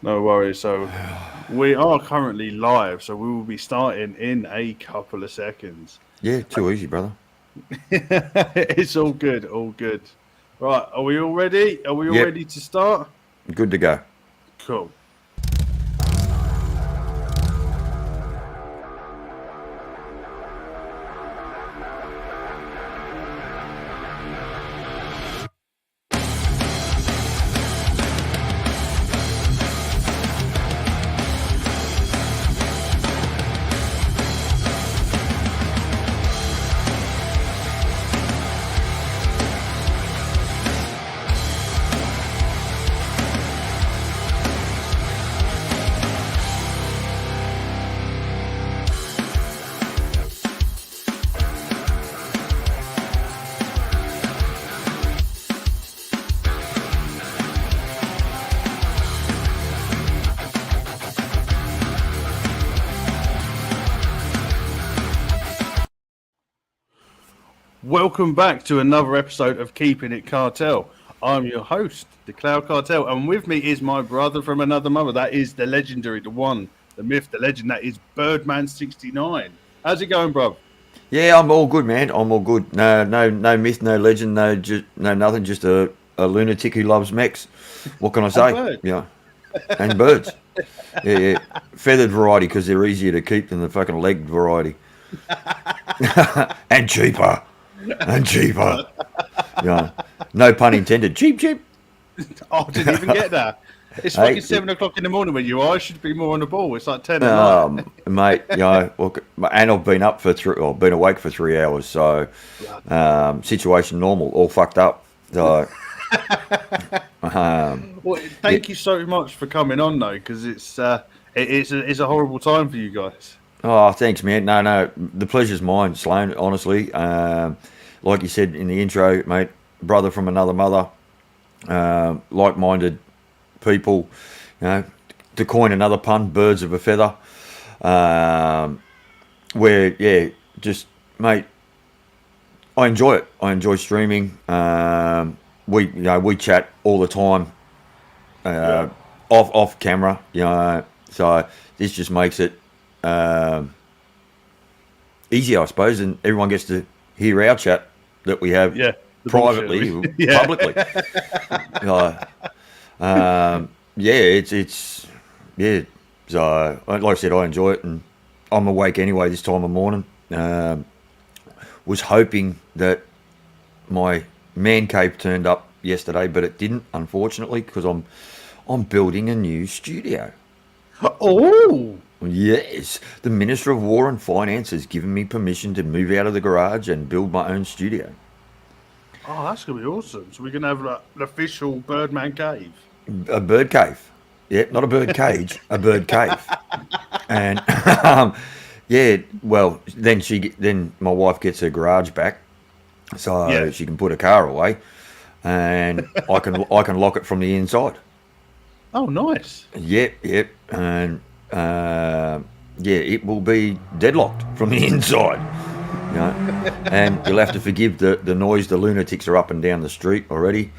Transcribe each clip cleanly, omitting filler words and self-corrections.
No worries. So we are currently live, so we will be starting in a couple of seconds. Yeah, too easy, brother. It's all good, all good. Right, are we all ready? Are we all Yep, ready to start? good to go. Cool. Welcome back to another episode of Keeping It Cartel. I'm your host, the Cloud Cartel, and with me is my brother from another mother. That is the legendary, the one, the myth, the legend. That is Birdman 69. How's it going, bro? Yeah, I'm all good, man. I'm all good. No myth, no legend, no nothing. Just a lunatic who loves mechs. What can I And say? bird. Yeah, and birds. Yeah. Feathered variety because they're easier to keep than the fucking legged variety, and cheaper, and cheaper. Yeah, no pun intended. Cheap, cheap. Oh, I didn't even get that. It's fucking Hey, 7 o'clock in the morning when you are. I should be more on the ball. It's like 10 at night. mate. Look, and I've been up for been awake for 3 hours. So, situation normal, all fucked up. So, Well, yeah. thank you so much for coming on, though, because it's a horrible time for you guys. Oh, thanks, man. No, the pleasure's mine, Sloan. Honestly, like you said in the intro, mate, brother from another mother, like-minded people. You know, to coin another pun, birds of a feather. Um, where just mate, I enjoy it. I enjoy streaming. We chat all the time, Yeah. uh, off camera. So this just makes it um, easier, I suppose, and everyone gets to hear our chat that we have Yeah. The bullshit. privately, Yeah. publicly. Uh, it's yeah. So, like I said, I enjoy it, and I'm awake anyway this time of morning. Was hoping that my man cave turned up yesterday, but it didn't, unfortunately, because I'm building a new studio. Oh, Yes, the Minister of War and Finance has given me permission to move out of the garage and build my own studio. oh, that's gonna be awesome. So we can have like, an official Birdman cave. A bird cave. Yeah, not a bird cage, a bird cave. And yeah, well, then my wife gets her garage back, so Yeah. she can put her car away, and I can lock it from the inside. Oh, nice. Yep, and it will be deadlocked from the inside. And you'll have to forgive the noise. The lunatics are up and down the street already,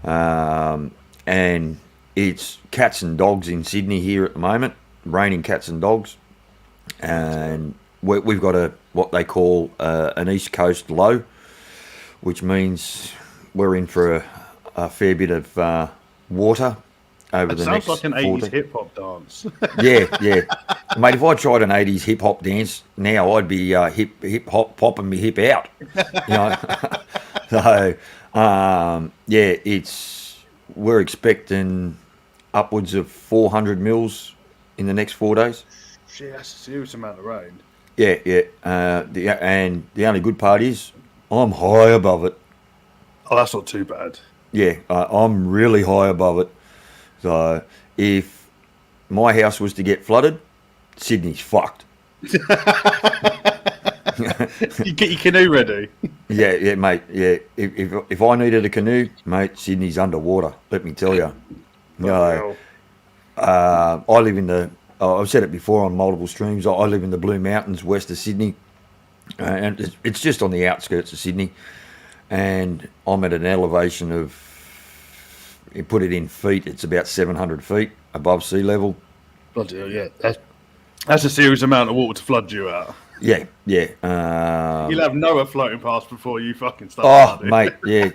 and it's cats and dogs in Sydney here at the moment. Raining cats and dogs, and we've got what they call an East Coast low, which means we're in for a fair bit of water over It the sounds next like an 80s 40. hip hop dance. Yeah. Mate, if I tried an 80s hip hop dance now, I'd be hip hop popping me hip out. You know? So, we're expecting upwards of 400 mils in the next 4 days. Shit, that's a serious amount of rain. Yeah. The only good part is I'm high above it. Oh, that's not too bad. Yeah, I'm really high above it. So if my house was to get flooded, Sydney's fucked. You get your canoe ready. Yeah, mate. Yeah, if I needed a canoe, mate, Sydney's underwater. Let me tell you. Bloody I live in the. I've said it before on multiple streams. I live in the Blue Mountains, west of Sydney, and it's just on the outskirts of Sydney. And I'm at an elevation of, you put it in feet, it's about 700 feet. above sea level. Bloody hell, yeah. That's a serious amount of water to flood you out. Yeah. You'll have Noah floating past before you fucking start. Oh, flooding. mate, yeah.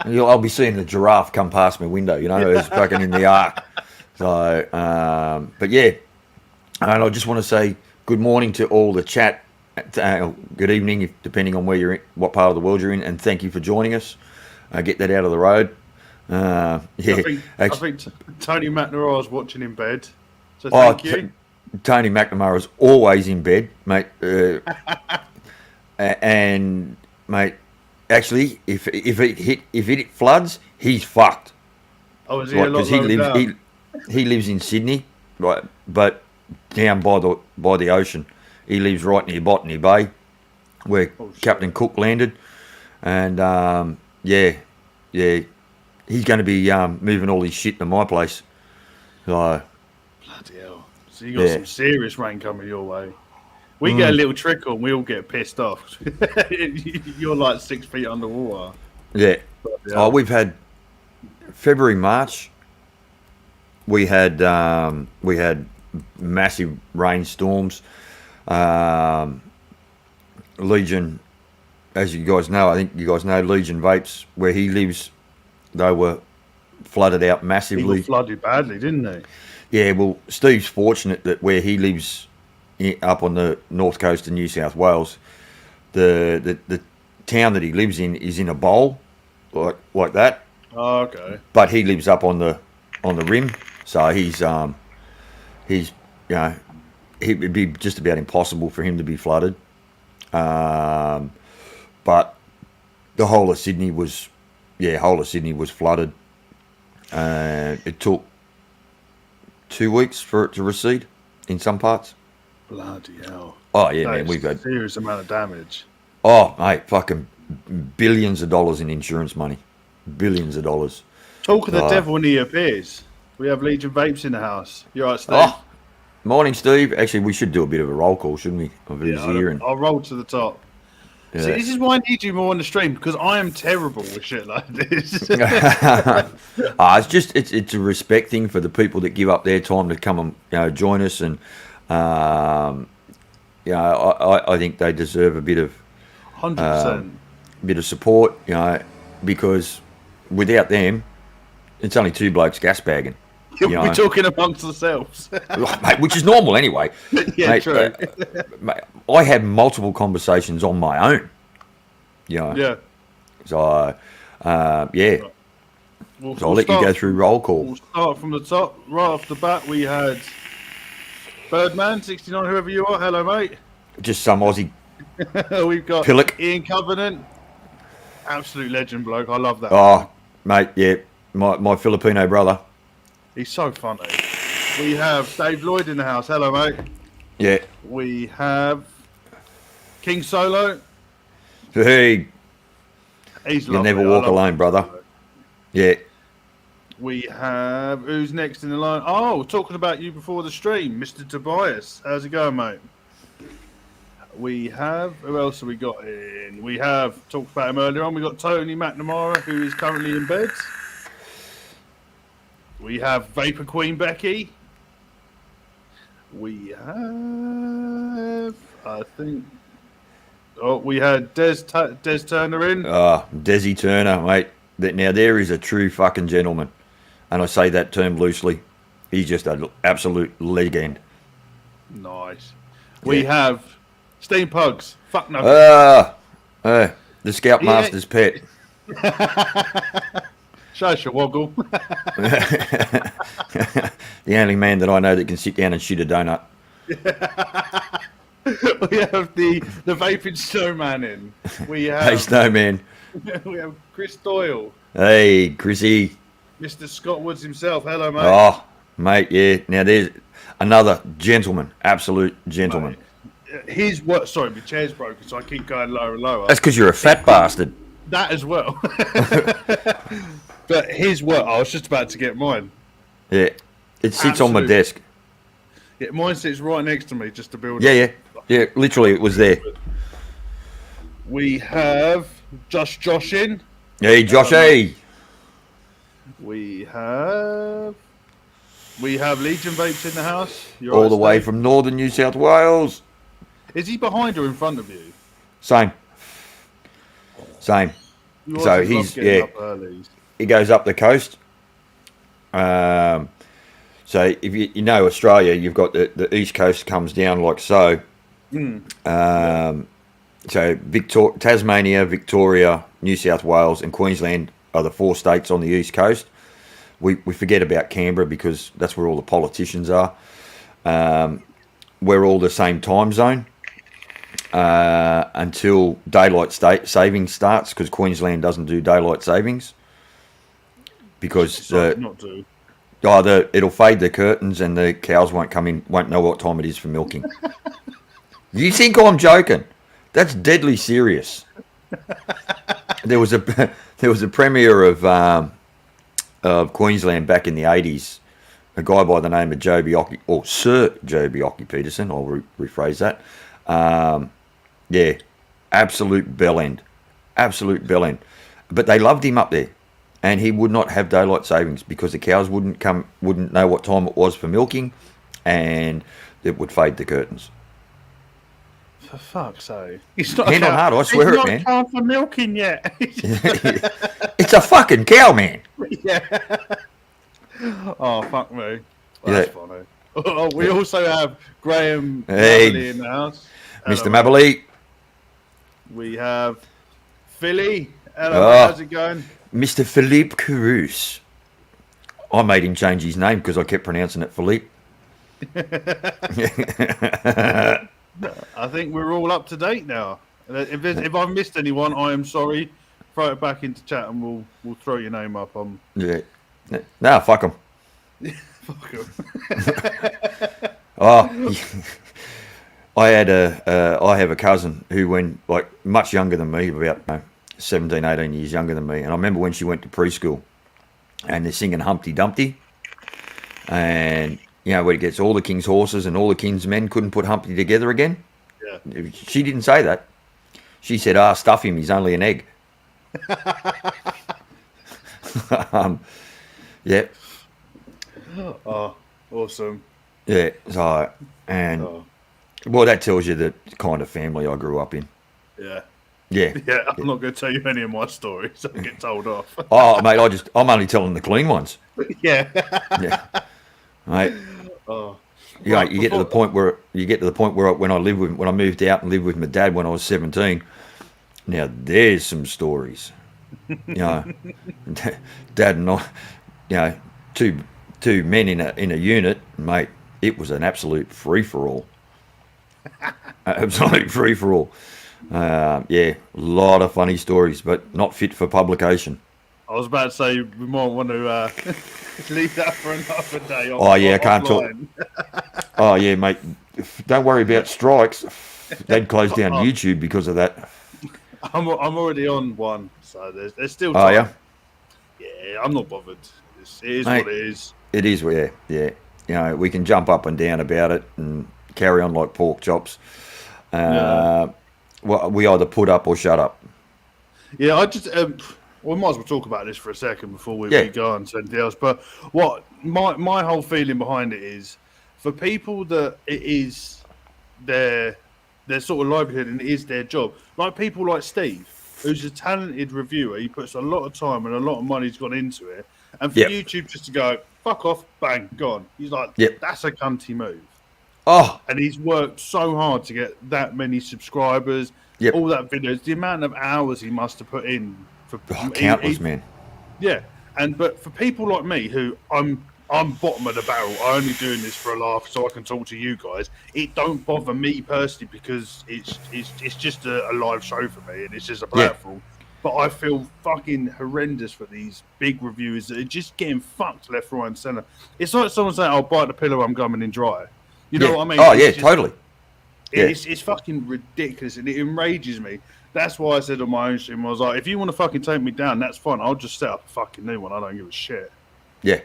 I'll be seeing the giraffe come past my window, it's fucking in the ark. So, but yeah. And I just want to say good morning to all the chat. Good evening, depending on where you're in, what part of the world you're in, and thank you for joining us. Get that out of the road. Yeah. I think Tony McNamara's watching in bed. So thank you. Tony McNamara's always in bed, mate. And mate, actually, if it floods, he's fucked. Oh, is he a lot lower down? He lives in Sydney, right? But down by the ocean, he lives right near Botany Bay, where Captain Cook landed, and he's going to be moving all his shit to my place. So, bloody hell! So you got some serious rain coming your way. We get a little trickle and we all get pissed off. You're like 6 feet underwater. Yeah. Oh, we've had February, March. We had massive rainstorms. Legion, as you guys know, I think you guys know Legion Vapes, where he lives, they were flooded out massively. He got flooded badly, didn't they? Yeah, well, Steve's fortunate that where he lives up on the north coast of New South Wales, the town that he lives in is in a bowl, like that. Oh, okay. But he lives up on the rim, so he's it'd be just about impossible for him to be flooded. But the whole of Sydney was flooded. It took 2 weeks for it to recede in some parts. Bloody hell. Oh, yeah, man, we've had a serious amount of damage. Oh, mate, fucking billions of dollars in insurance money. Billions of dollars. Talk of the devil when he appears. We have Legion Vapes in the house. You're right, Steve? Oh, morning, Steve. Actually, we should do a bit of a roll call, shouldn't we? Of his ear. I'll roll to the top. Yeah. See, this is why I need you more on the stream, because I am terrible with shit like this. It's a respect thing for the people that give up their time to come and join us, and I think they deserve a bit of 100%, bit of support, because without them, it's only two blokes gas bagging. We're talking amongst ourselves, mate, which is normal anyway. Yeah, mate, true. Mate, I have multiple conversations on my own. Yeah. So, yeah. So I'll let you go through roll call. We'll start from the top. Right off the bat, we had Birdman, 69, whoever you are. Hello, mate. Just some Aussie. We've got Pillock. Ian Covenant. Absolute legend bloke. I love that. Oh, mate, yeah. My Filipino brother. He's so funny. We have Dave Lloyd in the house. Hello, mate. Yeah. We have King Solo. Hey. He's You'll lovely. never walk alone, brother. Yeah. We have, who's next in the line? Oh, talking about you before the stream, Mr. Tobias. How's it going, mate? We have, who else have we got in? We have, talked about him earlier on, we got Tony McNamara, who is currently in bed. We have Vapor Queen Becky. We have, I think, we had Des Turner in. Desi Turner, mate. Now, there is a true fucking gentleman. And I say that term loosely. He's just an absolute legend. Nice. We have Steam Pugs. Fuck no. The Scoutmaster's pet. Shosha Woggle. The only man that I know that can sit down and shoot a donut. We have the vaping snowman in. We have Hey, Snowman. We have Chris Doyle. Hey, Chrissy. Mr. Scott Woods himself. Hello, mate. Oh, mate, yeah. Now, there's another gentleman. Absolute gentleman. Mate, his work... Sorry, my chair's broken, so I keep going lower and lower. That's because you're a fat bastard. That as well. But his work... I was just about to get mine. Yeah. It sits on my desk. Yeah, mine sits right next to me just to build Yeah. Yeah, literally, it was there. We have Josh in. Hey, Josh, hey. We have We have Legion Vapes in the house. You're all right, the way Steve? from northern New South Wales. Is he behind or in front of you? Same. You So always love getting up early. he goes up the coast. So if you know Australia, you've got the east coast comes down like so. So Tasmania, Victoria, New South Wales, and Queensland are the 4 states on the east coast. We forget about Canberra because that's where all the politicians are. We're all the same time zone until daylight savings starts, because Queensland doesn't do daylight savings because it'll fade the curtains and the cows won't know what time it is for milking. You think I'm joking? That's deadly serious. There was a premier of Queensland back in the 80s, a guy by the name of Joe Biocchi, or Sir Joe Biocchi Peterson, I'll rephrase that. Absolute bellend. But they loved him up there, and he would not have daylight savings because the cows wouldn't know what time it was for milking, and it would fade the curtains. For fuck's sake. It's not hand on heart, I swear it, man. It's not time for milking yet. It's a fucking cow, man. Yeah. Oh, fuck me. That's funny. Oh, we also have Graham Mabley in the house. Mr. Mabley. We have Philly. Hello, how's it going? Mr. Philippe Carouse. I made him change his name because I kept pronouncing it Philippe. I think we're all up to date now. If I've missed anyone, I am sorry. Throw it back into chat and we'll throw your name up. Yeah. Nah, fuck them. Fuck them. I have a cousin who went much younger than me, about 17, 18 years younger than me. And I remember when she went to preschool and they're singing Humpty Dumpty. And where it gets all the king's horses and all the king's men couldn't put Humpty together again. Yeah. She didn't say that. She said, stuff him, he's only an egg. Yeah. Oh, awesome. Yeah. So, well, that tells you the kind of family I grew up in. Yeah. Yeah. Yeah, I'm not going to tell you any of my stories. I get told off. Oh, mate, I'm only telling the clean ones. Yeah. Yeah. Mate. Oh. Yeah, you get to the point where when I moved out and lived with my dad when I was 17. Now there's some stories. Dad and I, two men in a unit, mate. It was an absolute free for all. Absolute free for all. A lot of funny stories, but not fit for publication. I was about to say we might want to leave that for another day. I can't talk. Oh yeah, mate. Don't worry about strikes. They'd close down YouTube because of that. I'm already on one, so there's still time. Oh yeah. Yeah, I'm not bothered. It is mate, what it is. It is, yeah. We can jump up and down about it and carry on like pork chops. Well, we either put up or shut up. Yeah, I just we might as well talk about this for a second before we go on to anything else. But what my whole feeling behind it is, for people that it is their sort of livelihood and it is their job, like people like Steve, who's a talented reviewer. He puts a lot of time and a lot of money's gone into it, and for YouTube just to go fuck off, bang, gone. He's like, that's a cunty move. Oh, and he's worked so hard to get that many subscribers, all that videos, the amount of hours he must have put in for countless, man. Yeah, but for people like me, who I'm bottom of the barrel, I'm only doing this for a laugh so I can talk to you guys. It don't bother me personally because it's just a live show for me and it's just a platform. But I feel fucking horrendous for these big reviewers that are just getting fucked left, right, and centre. It's like someone saying, "I'll bite the pillow, I'm coming in dry." You know what I mean? Oh, yeah, totally. It's fucking ridiculous and it enrages me. That's why I said on my own stream, I was like, if you want to fucking take me down, that's fine. I'll just set up a fucking new one. I don't give a shit. Yeah.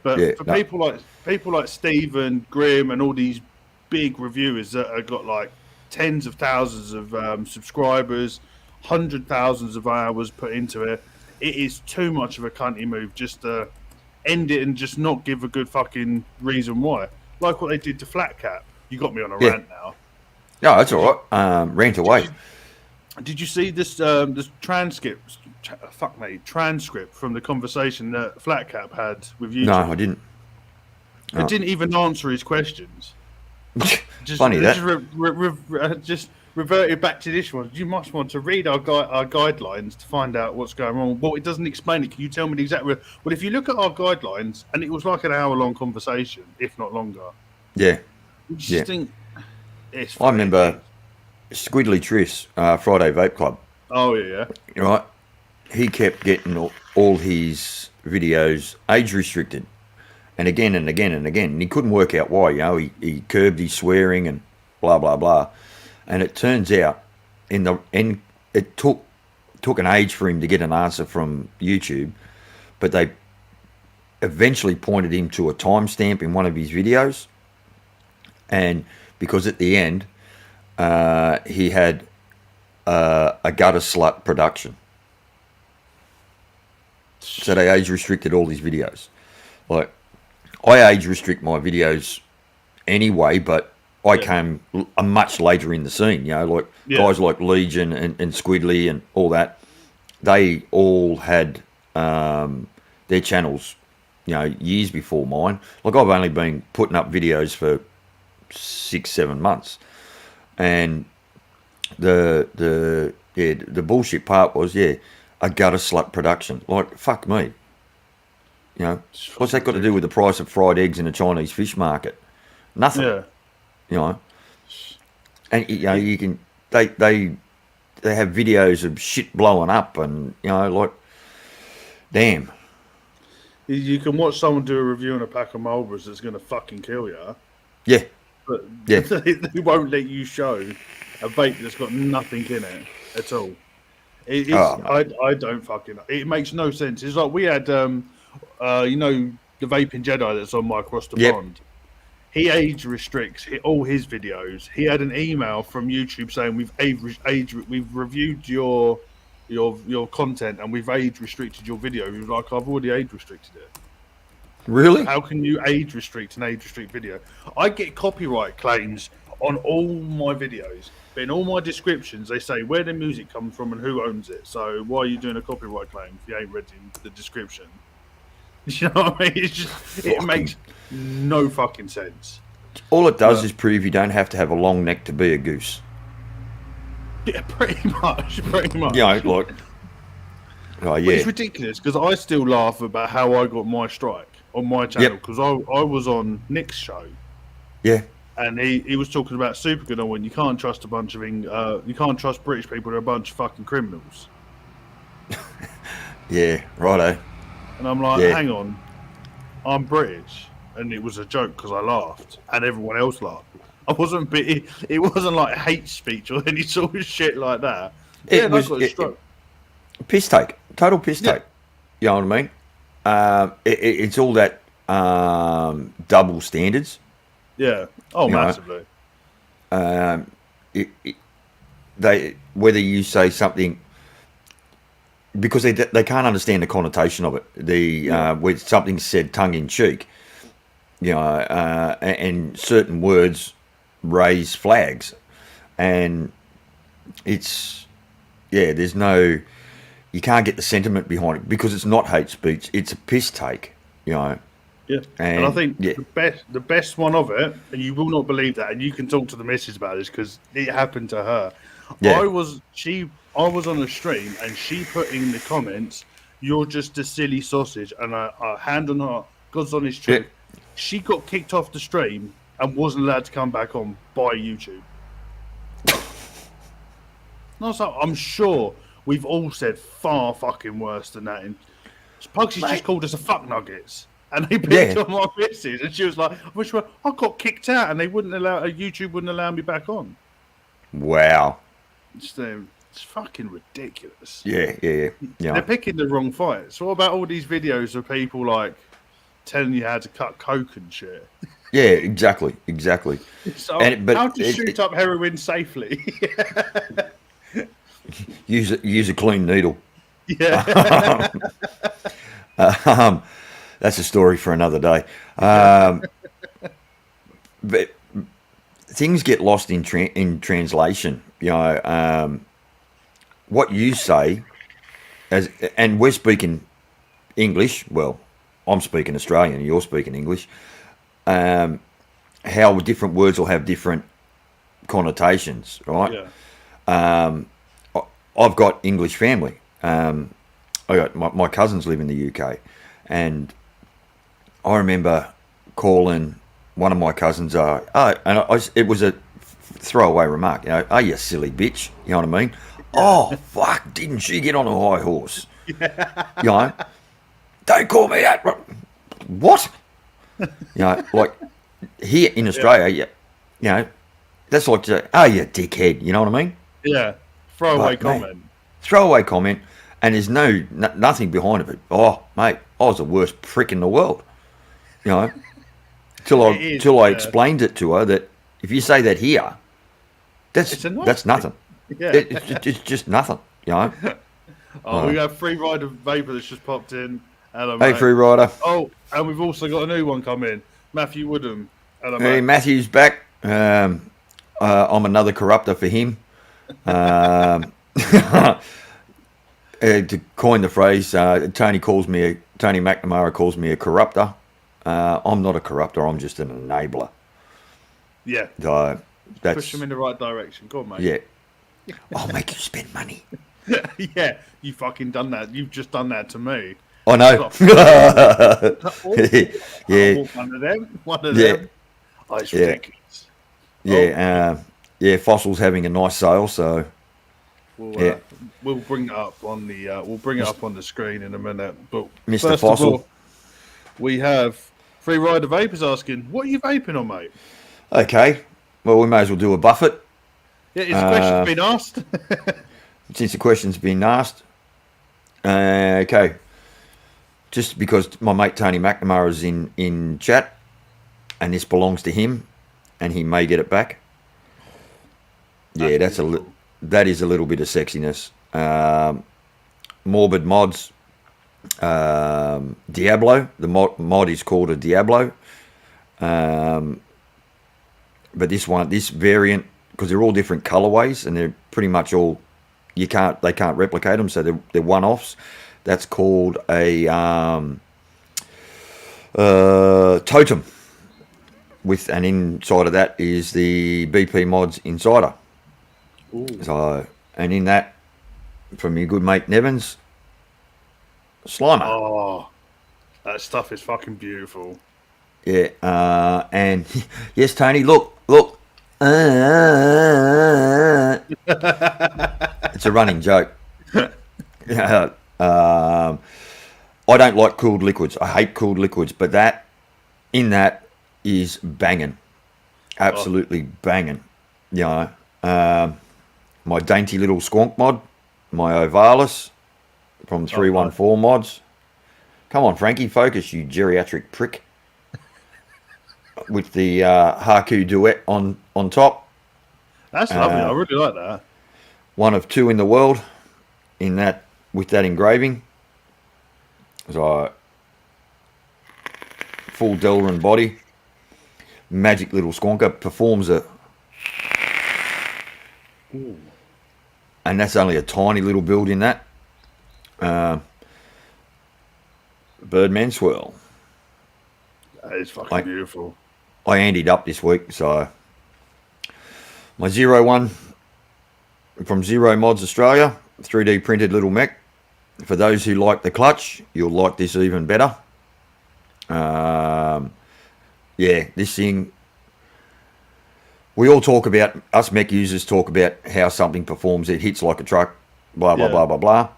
But for people like Steve and Grim and all these big reviewers that have got like tens of thousands of subscribers, 100,000s of hours put into it, it is too much of a cunty move just to end it and just not give a good fucking reason why. Like what they did to Flat Cap. You got me on a rant now. No, that's all right. Rant away. Did you see this transcript? Transcript from the conversation that Flat Cap had with YouTube. No, I didn't. It didn't even answer his questions. Just, Funny that. Just reverted back to this one. You must want to read our guidelines to find out what's going on. Well, it doesn't explain it. Can you tell me the exact? Well, if you look at our guidelines, and it was like an hour-long conversation, if not longer. Yeah. You just think it's. I remember Squiddly Triss, Friday Vape Club. Oh yeah. Right. He kept getting all his videos age restricted, and again and again and again. And he couldn't work out why. You know, he curbed his swearing and blah blah blah. And it turns out it took an age for him to get an answer from YouTube, but they eventually pointed him to a timestamp in one of his videos, and because at the end he had a gutter slut production, so they age restricted all his videos. Like, I age restrict my videos anyway, but I came much later in the scene, you know, like guys like Legion and Squiddly and all that. They all had their channels, you know, years before mine. Like, I've only been putting up videos for 6-7 months, and the bullshit part was a gutter slut production. Like, fuck me, you know, what's that got to do with the price of fried eggs in a Chinese fish market? Nothing. Yeah. You know, and you know, you can they have videos of shit blowing up, and you know, like, damn. You can watch someone do a review on a pack of Marlboros that's going to fucking kill you. Yeah. But yeah, they won't let you show a vape that's got nothing in it at all. I don't fucking. It makes no sense. It's like we had, you know, the vaping Jedi that's on my Across the Pond. He age restricts all his videos. He had an email from YouTube saying we've reviewed your content and we've age restricted your video. He was like, I've already age restricted it. Really? How can you age restrict an age restrict video? I get copyright claims on all my videos, but in all my descriptions they say where the music comes from and who owns it. So why are you doing a copyright claim if you ain't read in the description? You know what I mean? It's just, it makes no fucking sense. All it does is prove you don't have to have a long neck to be a goose. Yeah, pretty much. You know, like, oh yeah, it's ridiculous because I still laugh about how I got my strike on my channel because I was on Nick's show. Yeah. And he was talking about super good on when you can't trust a bunch of you can't trust British people. They're a bunch of fucking criminals. Yeah, righto. And I'm like, hang on, I'm British, and it was a joke because I laughed, and everyone else laughed. I wasn't it wasn't like hate speech or any sort of shit like that. It was piss take, total piss take. You know what I mean? It's all that double standards. Yeah. Oh, massively. They whether you say something. Because they can't understand the connotation of it. Where something's said tongue in cheek, you know, and certain words raise flags, and it's there's no, you can't get the sentiment behind it because it's not hate speech. It's a piss take, you know. Yeah, and I think the best one of it, and you will not believe that, and you can talk to the missus about this because it happened to her. Yeah. I was on a stream and she put in the comments, "You're just a silly sausage," and a hand on her, God's honest truth, she got kicked off the stream and wasn't allowed to come back on by YouTube. No, so I'm sure we've all said far fucking worse than that. Pugsy's just called us a fuck nuggets, and they picked on my missus, and she was like, "I got kicked out, and they wouldn't allow YouTube wouldn't allow me back on." Wow. It's fucking ridiculous. Yeah. They're picking the wrong fight. So what about all these videos of people like telling you how to cut coke and shit? Yeah, exactly. So how to shoot up heroin safely? use a clean needle. Yeah. that's a story for another day. But things get lost in translation. What you say, and we're speaking English. Well, I'm speaking Australian. You're speaking English. How different words will have different connotations, right? Yeah. I've got English family. I got my cousins live in the UK, and I remember calling one of my cousins. It was a throwaway remark. Oh, you silly bitch. You know what I mean? Oh, fuck! Didn't she get on a high horse? Don't call me that. What? Like here in Australia, that's like to say, oh, you dickhead. You know what I mean? Yeah. Throwaway comment. Mate, throwaway comment, and there's nothing behind it. Oh, mate, I was the worst prick in the world. Till I explained it to her that if you say that here, that's nothing. Yeah. It's just nothing. We have Free Rider Vapor that's just popped in. Hello, hey, mate. Free Rider. Oh, and we've also got a new one come in. Matthew Woodham. Hello, Hey, mate. Matthew's back. I'm another corrupter for him. To coin the phrase, Tony McNamara calls me a corrupter. I'm not a corrupter. I'm just an enabler. Yeah. That's, push them in the right direction. Go on, mate. Yeah. I'll make you spend money. Yeah, you fucking done that. You've just done that to me. I know. Yeah. One of them. Oh, it's ridiculous. Yeah. Fossil's having a nice sale, so we'll bring it up on the the screen in a minute. But Mr. first Fossil, of all, we have Free Rider Vapors asking, "What are you vaping on, mate?" Okay. Well, we may as well do a Buffett. Yeah, his question's been asked. Since the question's been asked. Okay. Just because my mate Tony McNamara is in chat, and this belongs to him, and he may get it back. Yeah, that is a little bit of sexiness. Morbid Mods, Diablo. The mod is called a Diablo. But this variant, because they're all different colorways and they're pretty much all they can't replicate them, so they're one-offs. That's called a Totem, and inside of that is the BP Mods Insider. Ooh. So, and in that, from your good mate Nevins, Slimer. Oh, that stuff is fucking beautiful. Yeah, and yes, Tony, look. It's a running joke. I don't like cooled liquids. I hate cooled liquids, but that is banging, absolutely banging. My dainty little squonk mod, my Ovalis from 314 Mods. Come on, Frankie, focus, you geriatric prick. With the Haku duet on top. That's lovely. I really like that. One of two in the world with that engraving. So, full Delrin body. Magic little squonker. Performs a... Ooh. And that's only a tiny little build in that. Birdman Swirl. That is fucking beautiful. I andied up this week, so my 01 from Zero Mods Australia, 3D printed little mech. For those who like the clutch, you'll like this even better. This thing, we all talk about, us mech users talk about how something performs, it hits like a truck, blah, blah, blah, blah, blah.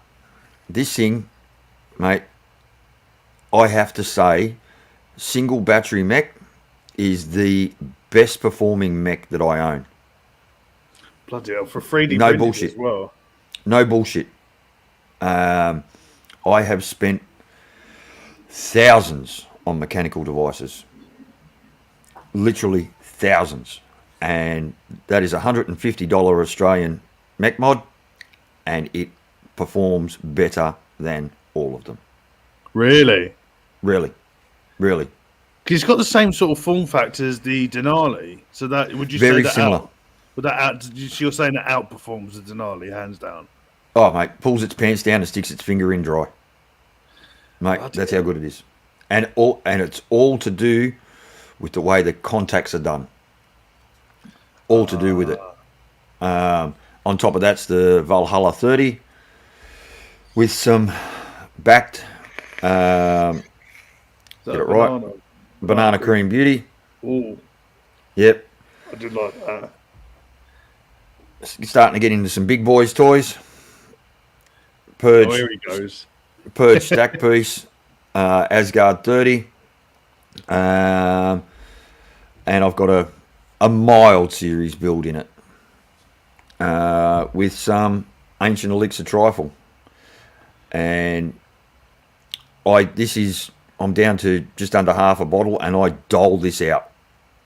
This thing, mate, I have to say, single battery mech is the best performing mech that I own. Bloody hell, for 3D no printed bullshit as well. No bullshit. I have spent thousands on mechanical devices, literally thousands, and that is $150 Australian mech mod, and it performs better than all of them. Really? really. Because it's got the same sort of form factor as the Denali. So that would you say Very that similar. would that out? You're saying that outperforms the Denali hands down. Oh, mate, pulls its pants down and sticks its finger in dry. Mate, that's how good it is. And it's all to do with the way the contacts are done. All to do with it. On top of that's the Valhalla 30 with some backed, get it right, banana cream beauty. Oh, Yep. I did like that. Starting to get into some big boys toys. Purge. Oh, here he goes. Purge stack piece, Asgard 30. And I've got a mild series build in it. With some ancient elixir trifle. And I'm down to just under half a bottle, and I dole this out.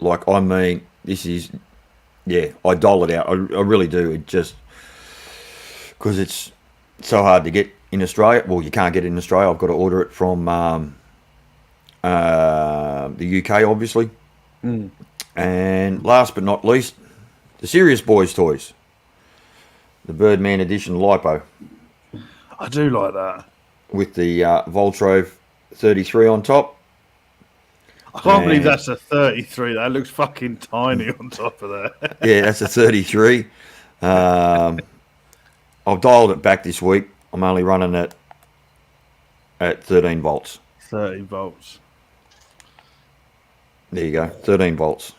Like, I mean, I dole it out. I really do. It just, because it's so hard to get in Australia. Well, you can't get it in Australia. I've got to order it from the UK, obviously. And last but not least, the Serious Boys toys. The Birdman edition LiPo. I do like that. With the Voltrove 33 on top. I can't believe that's a 33. That looks fucking tiny on top of that. Yeah, that's a 33. I've dialed it back this week. I'm only running it at 13 volts. 30 volts. There you go, 13 volts.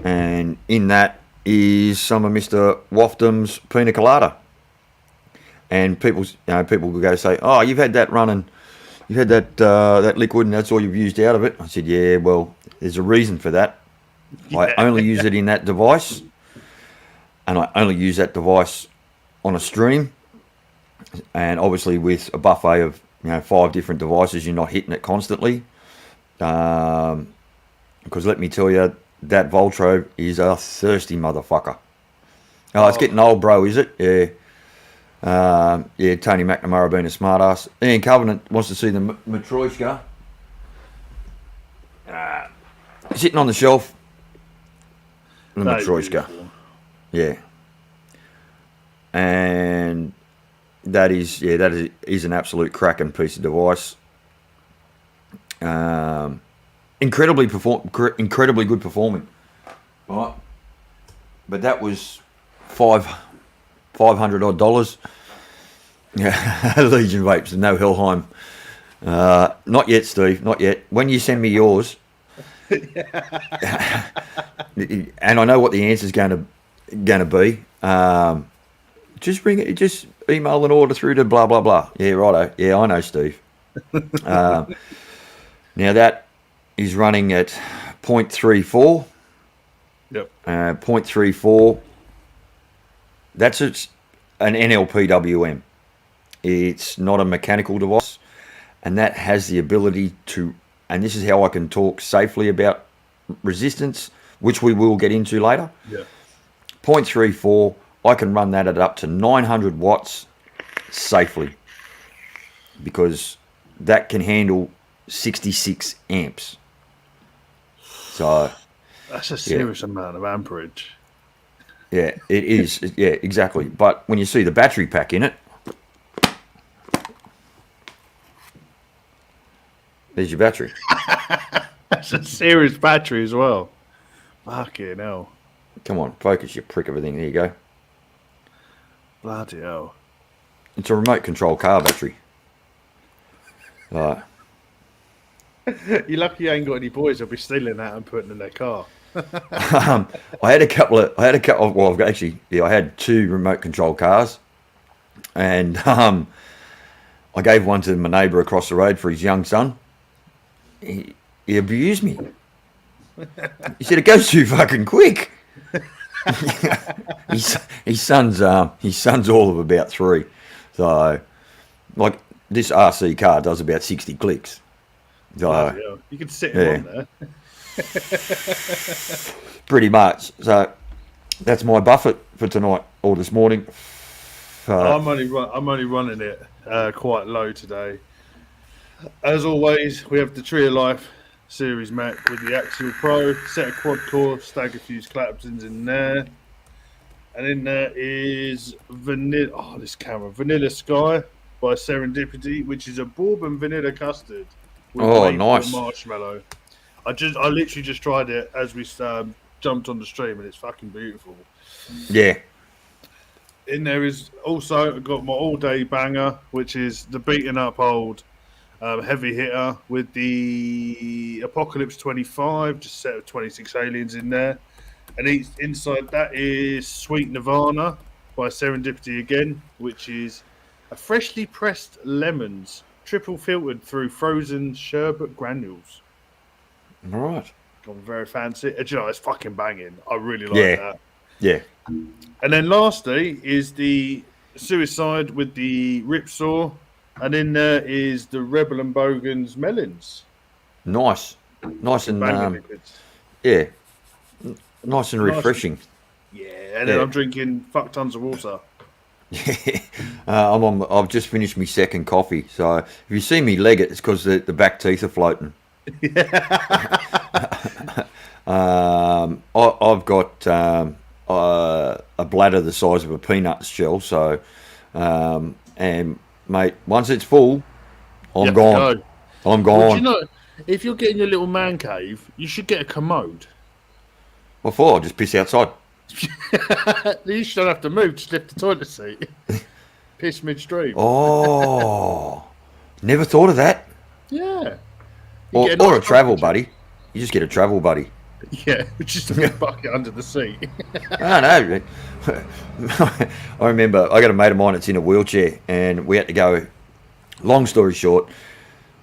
And in that is some of Mr. Waftum's Pina Colada. And people will go say, "Oh, you've had that running, you've had that liquid, and that's all you've used out of it." I said, "Yeah, well, there's a reason for that. Yeah. I only use it in that device, and I only use that device on a stream. And obviously, with a buffet of 5 different devices, you're not hitting it constantly. Because let me tell you, that Voltrove is a thirsty motherfucker. Oh, it's getting old, bro, is it? Yeah." Tony McNamara being a smartass. Ian Covenant wants to see the Matryoshka. Sitting on the shelf. The Matryoshka. Yeah. And that is an absolute cracking piece of device. Incredibly good performing. Right. But that was $500 odd. Yeah, Legion vapes and no Helheim. Not yet, Steve. Not yet. When you send me yours, and I know what the answer is going to be. Just bring it. Just email an order through to blah blah blah. Yeah, righto. Yeah, I know, Steve. Now that is running at 0.34. Yep. 0.34. That's an NLPWM. It's not a mechanical device, and that has the ability to, and this is how I can talk safely about resistance, which we will get into later. Yeah. 0.34, I can run that at up to 900 watts safely, because that can handle 66 amps. So that's a serious amount of amperage. Yeah, it is. Yeah, exactly. But when you see the battery pack in it, there's your battery. That's a serious battery as well. Fucking hell. Come on, focus, you prick of a thing. There you go. Bloody hell. It's a remote control car battery. You're lucky you ain't got any boys that'll be stealing that and putting it in their car. I had a couple of. Well, I've actually. Yeah, I had 2 remote control cars, and I gave one to my neighbour across the road for his young son. He abused me. He said it goes too fucking quick. his son's all of about 3, so like this RC car does about 60 clicks. So you can sit him on there. Pretty much. So that's my buffet for tonight or this morning. I'm only running it quite low today. As always, we have the Tree of Life series Mech with the Axial Pro, set of quad core, stagger fuse Claptons in there. And in there is Vanilla. Oh, this camera. Vanilla Sky by Serendipity, which is a bourbon vanilla custard with Oh, maple and nice. marshmallow. I literally just tried it as we jumped on the stream, and it's fucking beautiful. Yeah. In there is also I've got my all-day banger, which is the beaten up old heavy hitter with the Apocalypse 25, just set of 26 aliens in there. And inside that is Sweet Nirvana by Serendipity again, which is a freshly pressed lemons, triple filtered through frozen sherbet granules. All right. Gone very fancy. And, it's fucking banging. I really like that. Yeah. And then lastly is the Suicide with the Ripsaw. And in there is the Rebel and Bogan's Melons. Nice. Nice and, yeah. Nice and refreshing. Yeah, and then I'm drinking fuck tons of water. Yeah, I've just finished my second coffee, so if you see me leg it, it's because the back teeth are floating. I've got a bladder the size of a peanut shell, so and mate, once it's full, I'm gone. I'm gone. Well, you know, if you're getting your little man cave, you should get a commode. What for? I'll just piss outside. You should don't have to move, just lift the toilet seat. Piss midstream. Oh, never thought of that. Yeah. Or a travel buddy. You just get a travel buddy. Yeah, just a big bucket under the seat. I know. I remember I got a mate of mine that's in a wheelchair, and we had to go. Long story short,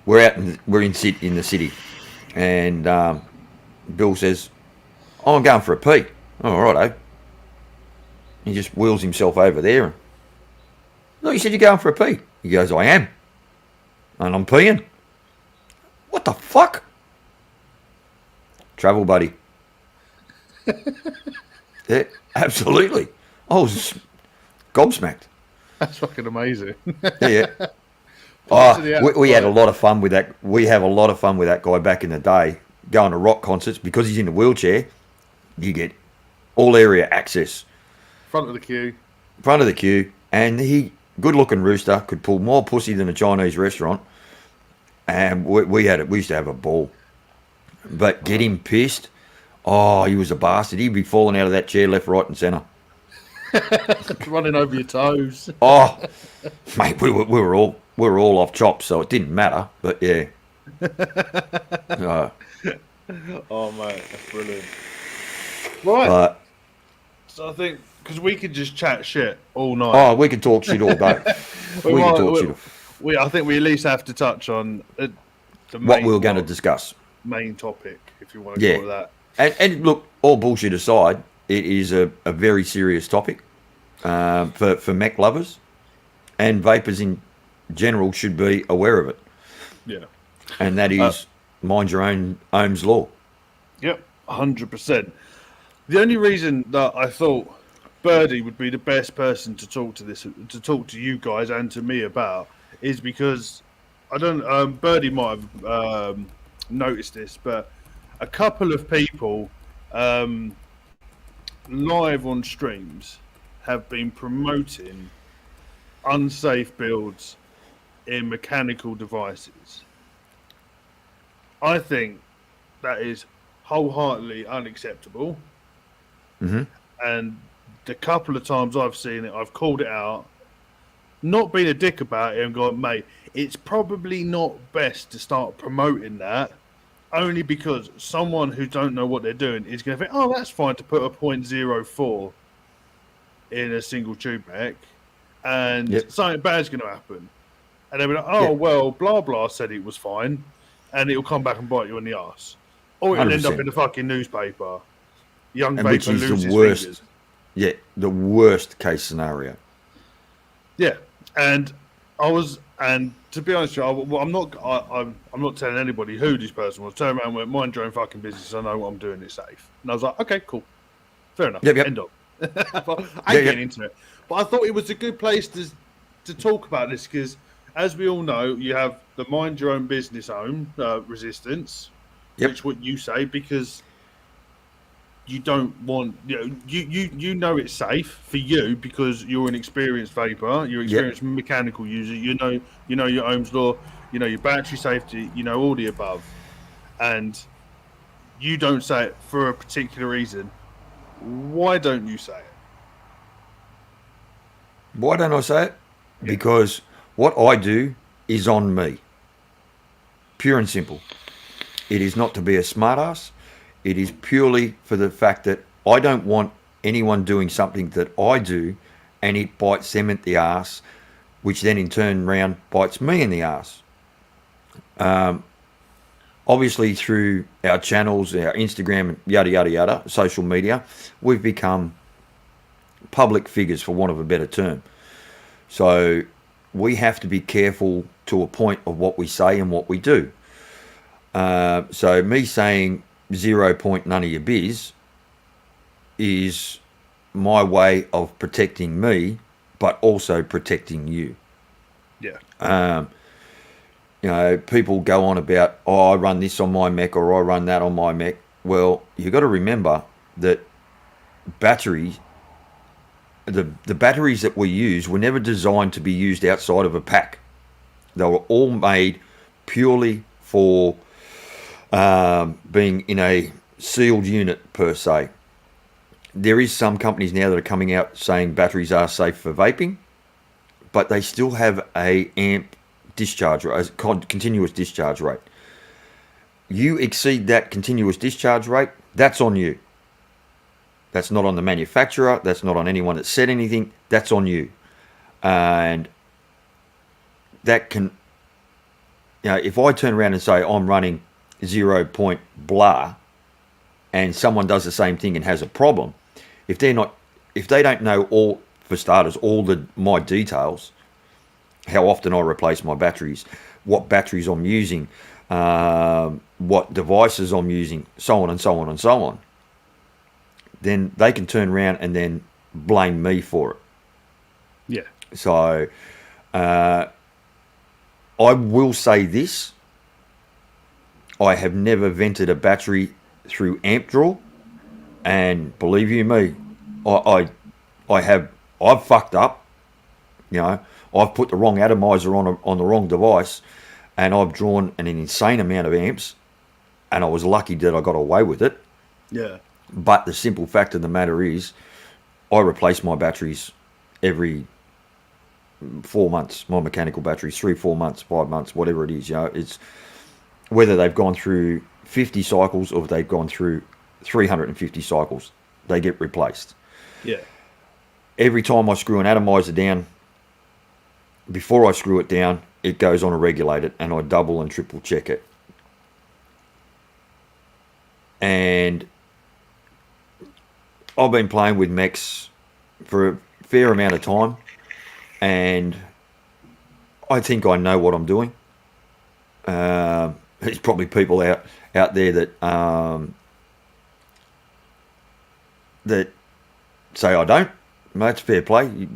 we're in the city, and Bill says, "Oh, I'm going for a pee." Oh, righto. He just wheels himself over there. No, you said you're going for a pee. He goes, "I am, and I'm peeing." What the fuck? Travel buddy. Yeah, absolutely. I was gobsmacked. That's fucking amazing. Yeah. We had a lot of fun with that. We have a lot of fun with that guy back in the day, going to rock concerts because he's in a wheelchair. You get all area access. Front of the queue. And he, good-looking rooster, could pull more pussy than a Chinese restaurant. And we used to have a ball. But get him pissed. Oh, he was a bastard. He'd be falling out of that chair left, right, and centre. Running over your toes. Oh, mate, we were all off chops, so it didn't matter. But yeah. Oh mate, that's brilliant. Right. So I think because we could just chat shit all night. Oh, we could talk shit all day. I think we at least have to touch on what we were going to discuss. Main topic, if you want to call it that. And look, all bullshit aside, it is a very serious topic for mech lovers, and vapors in general should be aware of it. Yeah. And that is mind your own Ohms law. Yep, 100%. The only reason that I thought Birdie would be the best person to talk to you guys and to me about is because Birdie might have noticed this, but a couple of people live on streams have been promoting unsafe builds in mechanical devices. I think that is wholeheartedly unacceptable. Mm-hmm. And the couple of times I've seen it, I've called it out, not being a dick about it and gone, mate, it's probably not best to start promoting that, only because someone who don't know what they're doing is going to think, oh, that's fine to put a 0.04 in a single tube mech, and something bad's going to happen. And they'll be like, oh, well, blah, blah said it was fine, and it'll come back and bite you in the arse. Or it'll 100%. End up in the fucking newspaper. Young vapor loses the worst, fingers. Yeah, the worst case scenario. Yeah, and to be honest with you, I'm not telling anybody who this person was. Turn around and went, mind your own fucking business. I know what I'm doing. It's safe. And I was like, okay, cool, fair enough. Yep. End of. I ain't getting into it, but I thought it was a good place to talk about this because, as we all know, you have the mind your own business ohm resistance, Yep. which what you say, because you don't want, you know it's safe for you because you're an experienced vapor, you're an Yep. experienced mechanical user, you know your Ohm's law, you know your battery safety, you know all the above, and you don't say it for a particular reason. Why don't you say it? Why don't I say it? Yeah, Because what I do is on me. Pure and simple. It is not to be a smartass. It is purely for the fact that I don't want anyone doing something that I do and it bites them at the ass, which then in turn round bites me in the ass. Obviously, through our channels, our Instagram, yada, yada, yada, social media, we've become public figures, for want of a better term. So we have to be careful to a point of what we say and what we do. So me saying 0 point none of your biz is my way of protecting me, but also protecting you. yeah, You know, people go on about, oh, I run this on my mech or I run that on my mech. Well, you've got to remember that batteries, the batteries that we use were never designed to be used outside of a pack. They were all made purely for being in a sealed unit per se. There is some companies now that are coming out saying batteries are safe for vaping, but they still have a amp discharge rate, a continuous discharge rate. You exceed that continuous discharge rate, that's on you. That's not on the manufacturer. That's not on anyone that said anything. That's on you. And that can, if I turn around and say I'm running 0 point blah, and someone does the same thing and has a problem, if they don't know all, for starters, all my details, how often I replace my batteries, what batteries I'm using, what devices I'm using, so on and so on and so on, then they can turn around and then blame me for it. yeah, So I will say this: I have never vented a battery through amp draw, and believe you me, I've fucked up. I've put the wrong atomizer on the wrong device, and I've drawn an insane amount of amps, and I was lucky that I got away with it. yeah. But the simple fact of the matter is, I replace my batteries every 4 months. My mechanical batteries, 3, 4 months, 5 months, whatever it is. It's whether they've gone through 50 cycles or if they've gone through 350 cycles, they get replaced. Yeah. Every time I screw an atomizer down, before I screw it down, it goes on a regulator, and I double and triple check it. And I've been playing with mechs for a fair amount of time, and I think I know what I'm doing. There's probably people out there that that say I don't. That's fair play.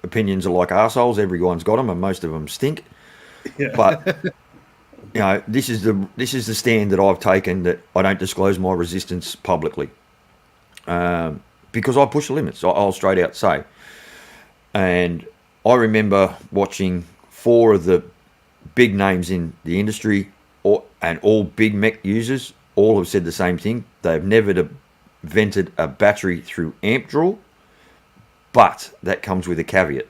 Opinions are like arseholes. Everyone's got them, and most of them stink. Yeah. But this is the stand that I've taken, that I don't disclose my resistance publicly, because I push the limits. I'll straight out say. And I remember watching 4 of the big names in the industry, and all big mech users, all have said the same thing. They've never vented a battery through amp draw, but that comes with a caveat.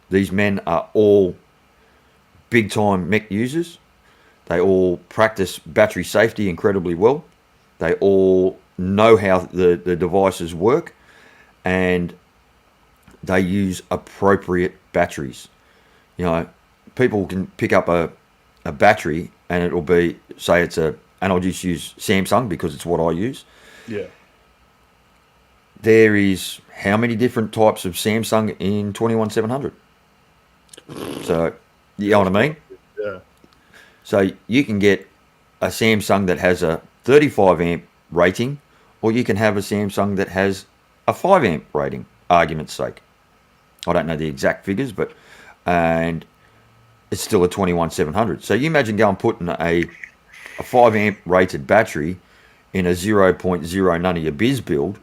These men are all big time mech users. They all practice battery safety incredibly well. They all know how the devices work, and they use appropriate batteries. People can pick up a battery and it'll be, say it's and I'll just use Samsung because it's what I use. Yeah. There is how many different types of Samsung in 21700? So, you know what I mean? Yeah. So you can get a Samsung that has a 35 amp rating, or you can have a Samsung that has a 5 amp rating, argument's sake. I don't know the exact figures, and it's still a 21700. So you imagine going putting a 5 amp rated battery in a 0.0 none of your biz build,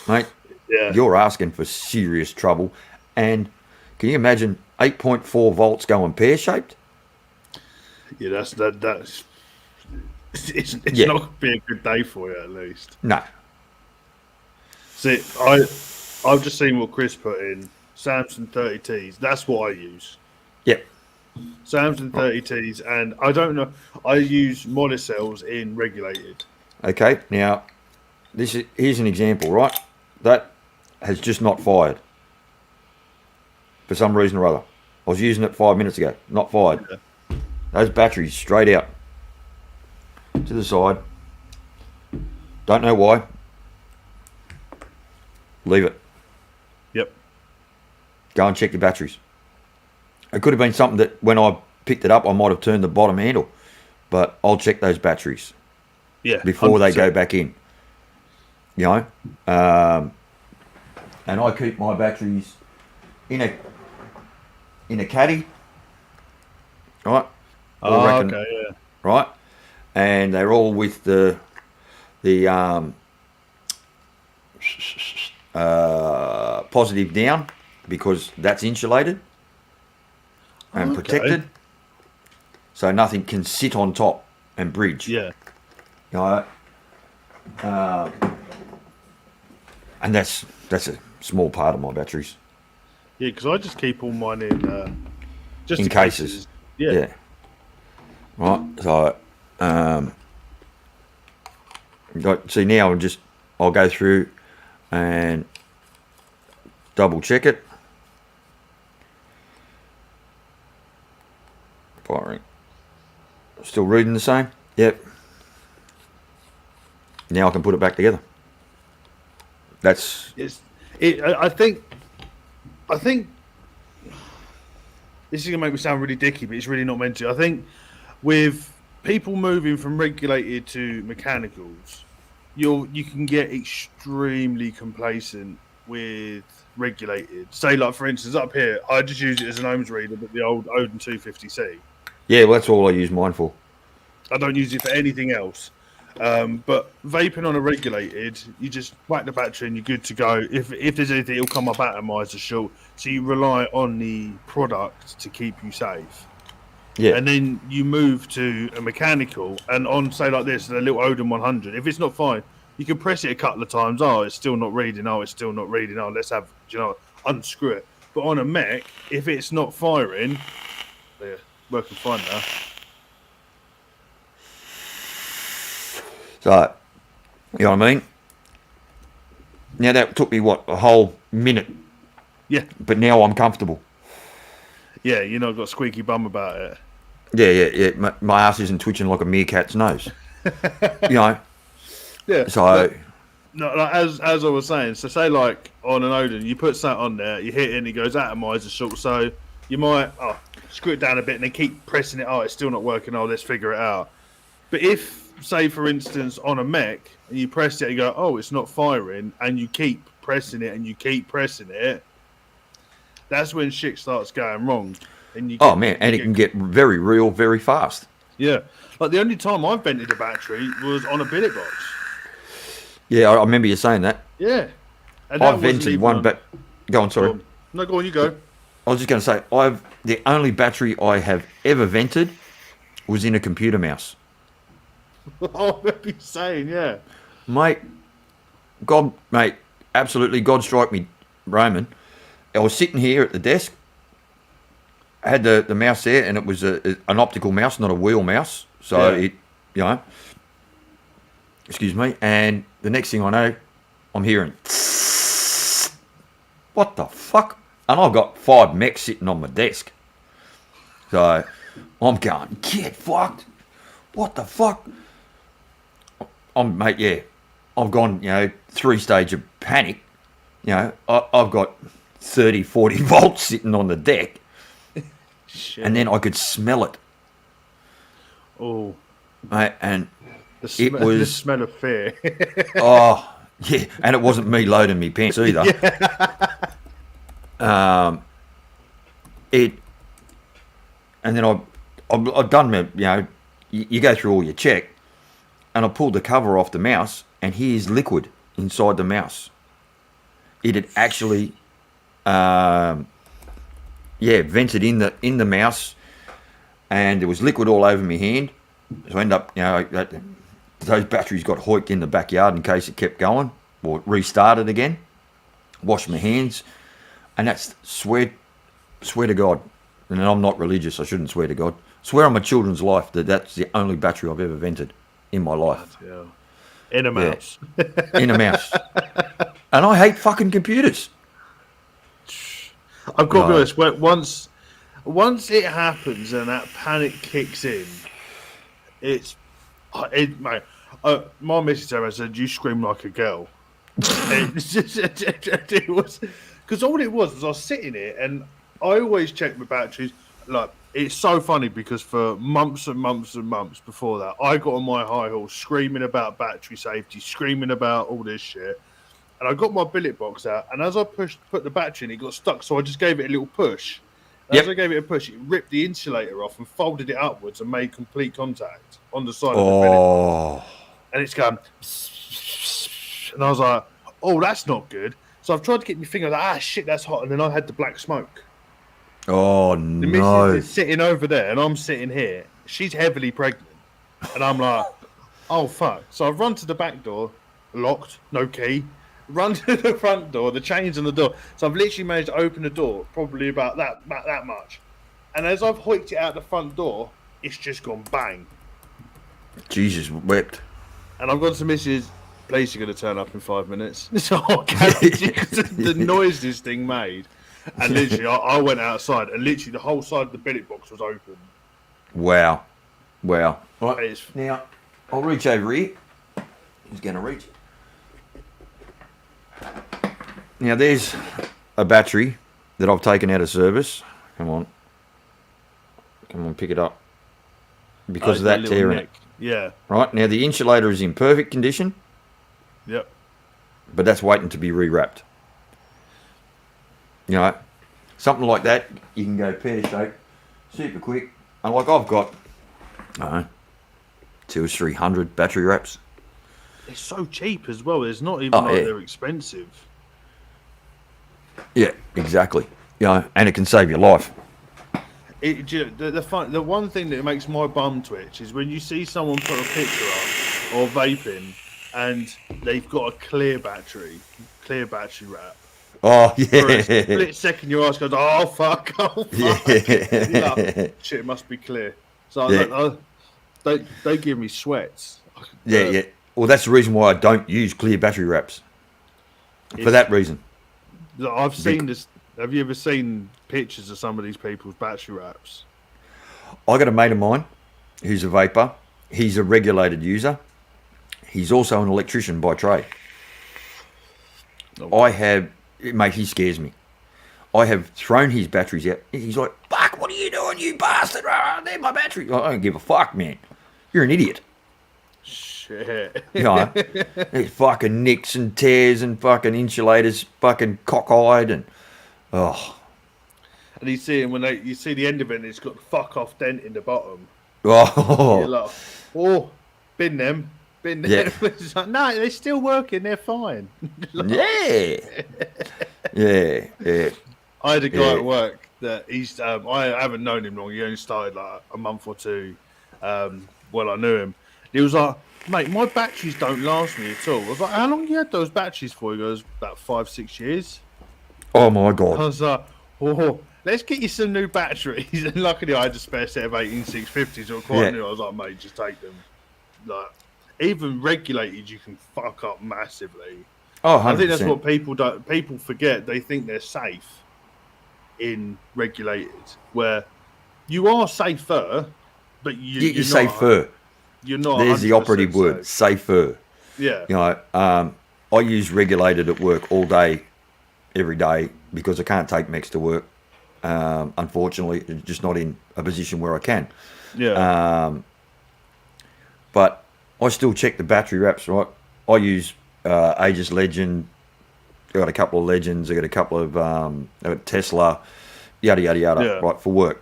mate. Yeah. You're asking for serious trouble. And can you imagine 8.4 volts going pear shaped? Yeah, that's it's Yeah. not going to be a good day for you, at least. No. See, I've just seen what Chris put in. Samsung 30Ts. That's what I use. Yeah. Samsung 30Ts, and I don't know. I use monocells in regulated. Okay. Now, here's an example, right? That has just not fired for some reason or other. I was using it 5 minutes ago. Not fired. Yeah. Those batteries straight out to the side. Don't know why. Leave it. Yep. Go and check your batteries. It could have been something that when I picked it up, I might have turned the bottom handle. But I'll check those batteries before 100%. They go back in. You know? And I keep my batteries in a caddy. Right? Okay, yeah. Right? And they're all with the positive down because that's insulated and protected, so nothing can sit on top and bridge. Yeah. You know, and that's a small part of my batteries. Yeah, because I just keep all mine in just in cases. Yeah. Right. So, see now I'll go through and double check it. Firing. Still reading the same? Yep. Now I can put it back together. That's. I think this is gonna make me sound really dicky, but it's really not meant to. I think with people moving from regulated to mechanicals, you can get extremely complacent with regulated. Say, like for instance, up here, I just use it as an ohms reader, but the old Odin 250C. Yeah, well, that's all I use mine for. I don't use it for anything else. But vaping on a regulated, you just whack the battery and you're good to go. If there's anything, it'll come up atomizer short. So you rely on the product to keep you safe. Yeah. And then you move to a mechanical, and on say like this, the little Odin 100. If it's not fine, you can press it a couple of times. Oh, it's still not reading. Oh, it's still not reading. Oh, let's have unscrew it. But on a mech, if it's not firing, yeah, working fine now. So, you know what I mean? Now that took me, a whole minute? Yeah. But now I'm comfortable. Yeah, you know, I've got a squeaky bum about it. Yeah. My ass isn't twitching like a meerkat's nose. You know? Yeah. So... as I was saying, so say like on an Odin, you put something on there, you hit it and it goes atomizer short, so you might screw it down a bit and then keep pressing it. Oh, it's still not working. Oh, let's figure it out. But if, say for instance, on a mech, and you press it and you go, oh, it's not firing, and you keep pressing it and you keep pressing it, that's when shit starts going wrong. And you it can get very real very fast. Yeah. Like the only time I've vented a battery was on a billet box. Yeah, I remember you saying that. Yeah. And I've vented one Go on, sorry. No, go on, you go. I was just going to say, the only battery I have ever vented was in a computer mouse. Oh, I've been saying, yeah. Mate, absolutely, God strike me, Roman. I was sitting here at the desk. I had the mouse there, and it was an optical mouse, not a wheel mouse. So excuse me. And the next thing I know, I'm hearing, what the fuck? And I've got 5 mechs sitting on my desk. So I'm going, get fucked. What the fuck? I've gone, 3-stage of panic. I've got 30, 40 volts sitting on the deck. Shit. And then I could smell it. Oh. Mate, and the smell of fear. Oh, yeah. And it wasn't me loading me pants either. Yeah. And then I've done my, you go through all your check, and I pulled the cover off the mouse, and here's liquid inside the mouse. It had actually, vented in the mouse, and there was liquid all over my hand. So I end up, those batteries got hoiked in the backyard in case it kept going, or restarted again. Washed my hands, and that's swear to God. And I'm not religious, I shouldn't swear to God. Swear on my children's life that that's the only battery I've ever vented in my life. Yeah. In a mouse. Yeah. In a mouse. And I hate fucking computers. I've got to be honest, once it happens and that panic kicks in, mate, my missus ever said, you scream like a girl. It was, because all it was I was sitting here and I always check my batteries. Like, it's so funny because for months and months and months before that, I got on my high horse screaming about battery safety, screaming about all this shit. And I got my billet box out, and as I put the battery in, it got stuck. So I just gave it a little push. As I gave it a push, it ripped the insulator off and folded it upwards and made complete contact on the side of the billet. And it's going, and I was like, oh, that's not good. So I've tried to get my finger like, shit, that's hot. And then I had the black smoke. Oh, the no. missus is sitting over there, and I'm sitting here. She's heavily pregnant. And I'm like, oh, fuck. So I've run to the back door, locked, no key. Run to the front door, the chain's on the door. So I've literally managed to open the door, probably about that much. And as I've hoiked it out the front door, it's just gone bang. Jesus wept. And I've gone to Mrs. Please, you're going to turn up in 5 minutes. So I guarantee the noise this thing made. And literally, I went outside, and literally the whole side of the billet box was open. Wow. Right. It's... Now, I'll reach over here. He's going to reach. Now, there's a battery that I've taken out of service. Come on, pick it up. Because of that tear in it. Yeah. Right, now the insulator is in perfect condition. Yep. But that's waiting to be rewrapped. Something like that, you can go pear-shaped, super quick. And like I've got, 200 or 300 battery wraps. They're so cheap as well. It's not even they're expensive. Yeah, exactly. And it can save your life. The one thing that makes my bum twitch is when you see someone put a picture up or vaping and they've got a clear battery wrap. Oh, yeah. For a split second, your eyes goes, oh, fuck. Yeah. Shit, must be clear. So they give me sweats. Yeah. Well, that's the reason why I don't use clear battery wraps. For that reason. I've seen this. Have you ever seen pictures of some of these people's battery wraps? I got a mate of mine who's a vapor. He's a regulated user. He's also an electrician by trade. Mate, he scares me. I have thrown his batteries out. He's like, fuck, what are you doing, you bastard? They're my batteries. I don't give a fuck, man. You're an idiot. Shit. There's fucking nicks and tears and fucking insulators fucking cockeyed and And you see him you see the end of it and it's got the fuck off dent in the bottom. Oh. You're like, bin them. Yeah. It's like, no, they're still working, they're fine. Yeah. I had a guy at work that he's I haven't known him long, he only started like a month or two well I knew him. He was like, mate, my batteries don't last me at all. I was like, how long have you had those batteries for? He goes, about 5-6 years. Oh my God. I was like, let's get you some new batteries. And luckily I had a spare set of 18650s that were quite new. I was like, mate, just take them. Like, even regulated, you can fuck up massively. Oh, 100%. I think that's what people forget. They think they're safe in regulated, where you are safer, but you're safer. You're not. There's the operative word, safer. Yeah. I use regulated at work all day, every day, because I can't take mechs to work. Unfortunately, it's just not in a position where I can. Yeah. But I still check the battery wraps, right? I use Aegis Legend. I got a couple of Legends. I got a couple of I got Tesla, yada yada yada, right, for work.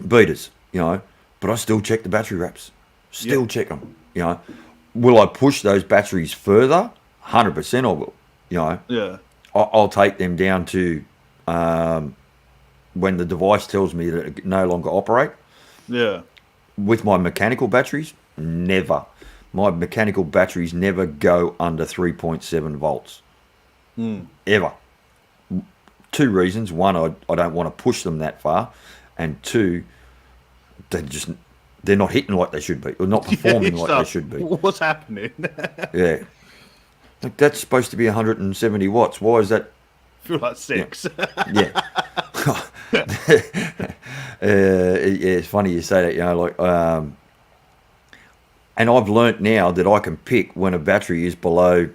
beaters, but I still check the battery wraps. Still check them, Will I push those batteries further? 100% I will, Yeah. I'll take them down to when the device tells me that it can no longer operate. Yeah. With my mechanical batteries, never. My mechanical batteries never go under 3.7 volts. Ever. Two reasons. One, I don't want to push them that far. And two, they're not hitting like they should be. Or not performing like they should be. What's happening? Yeah. Like, that's supposed to be 170 watts. Why is that? I feel like 6. Yeah. It's funny you say that, and I've learnt now that I can pick when a battery is below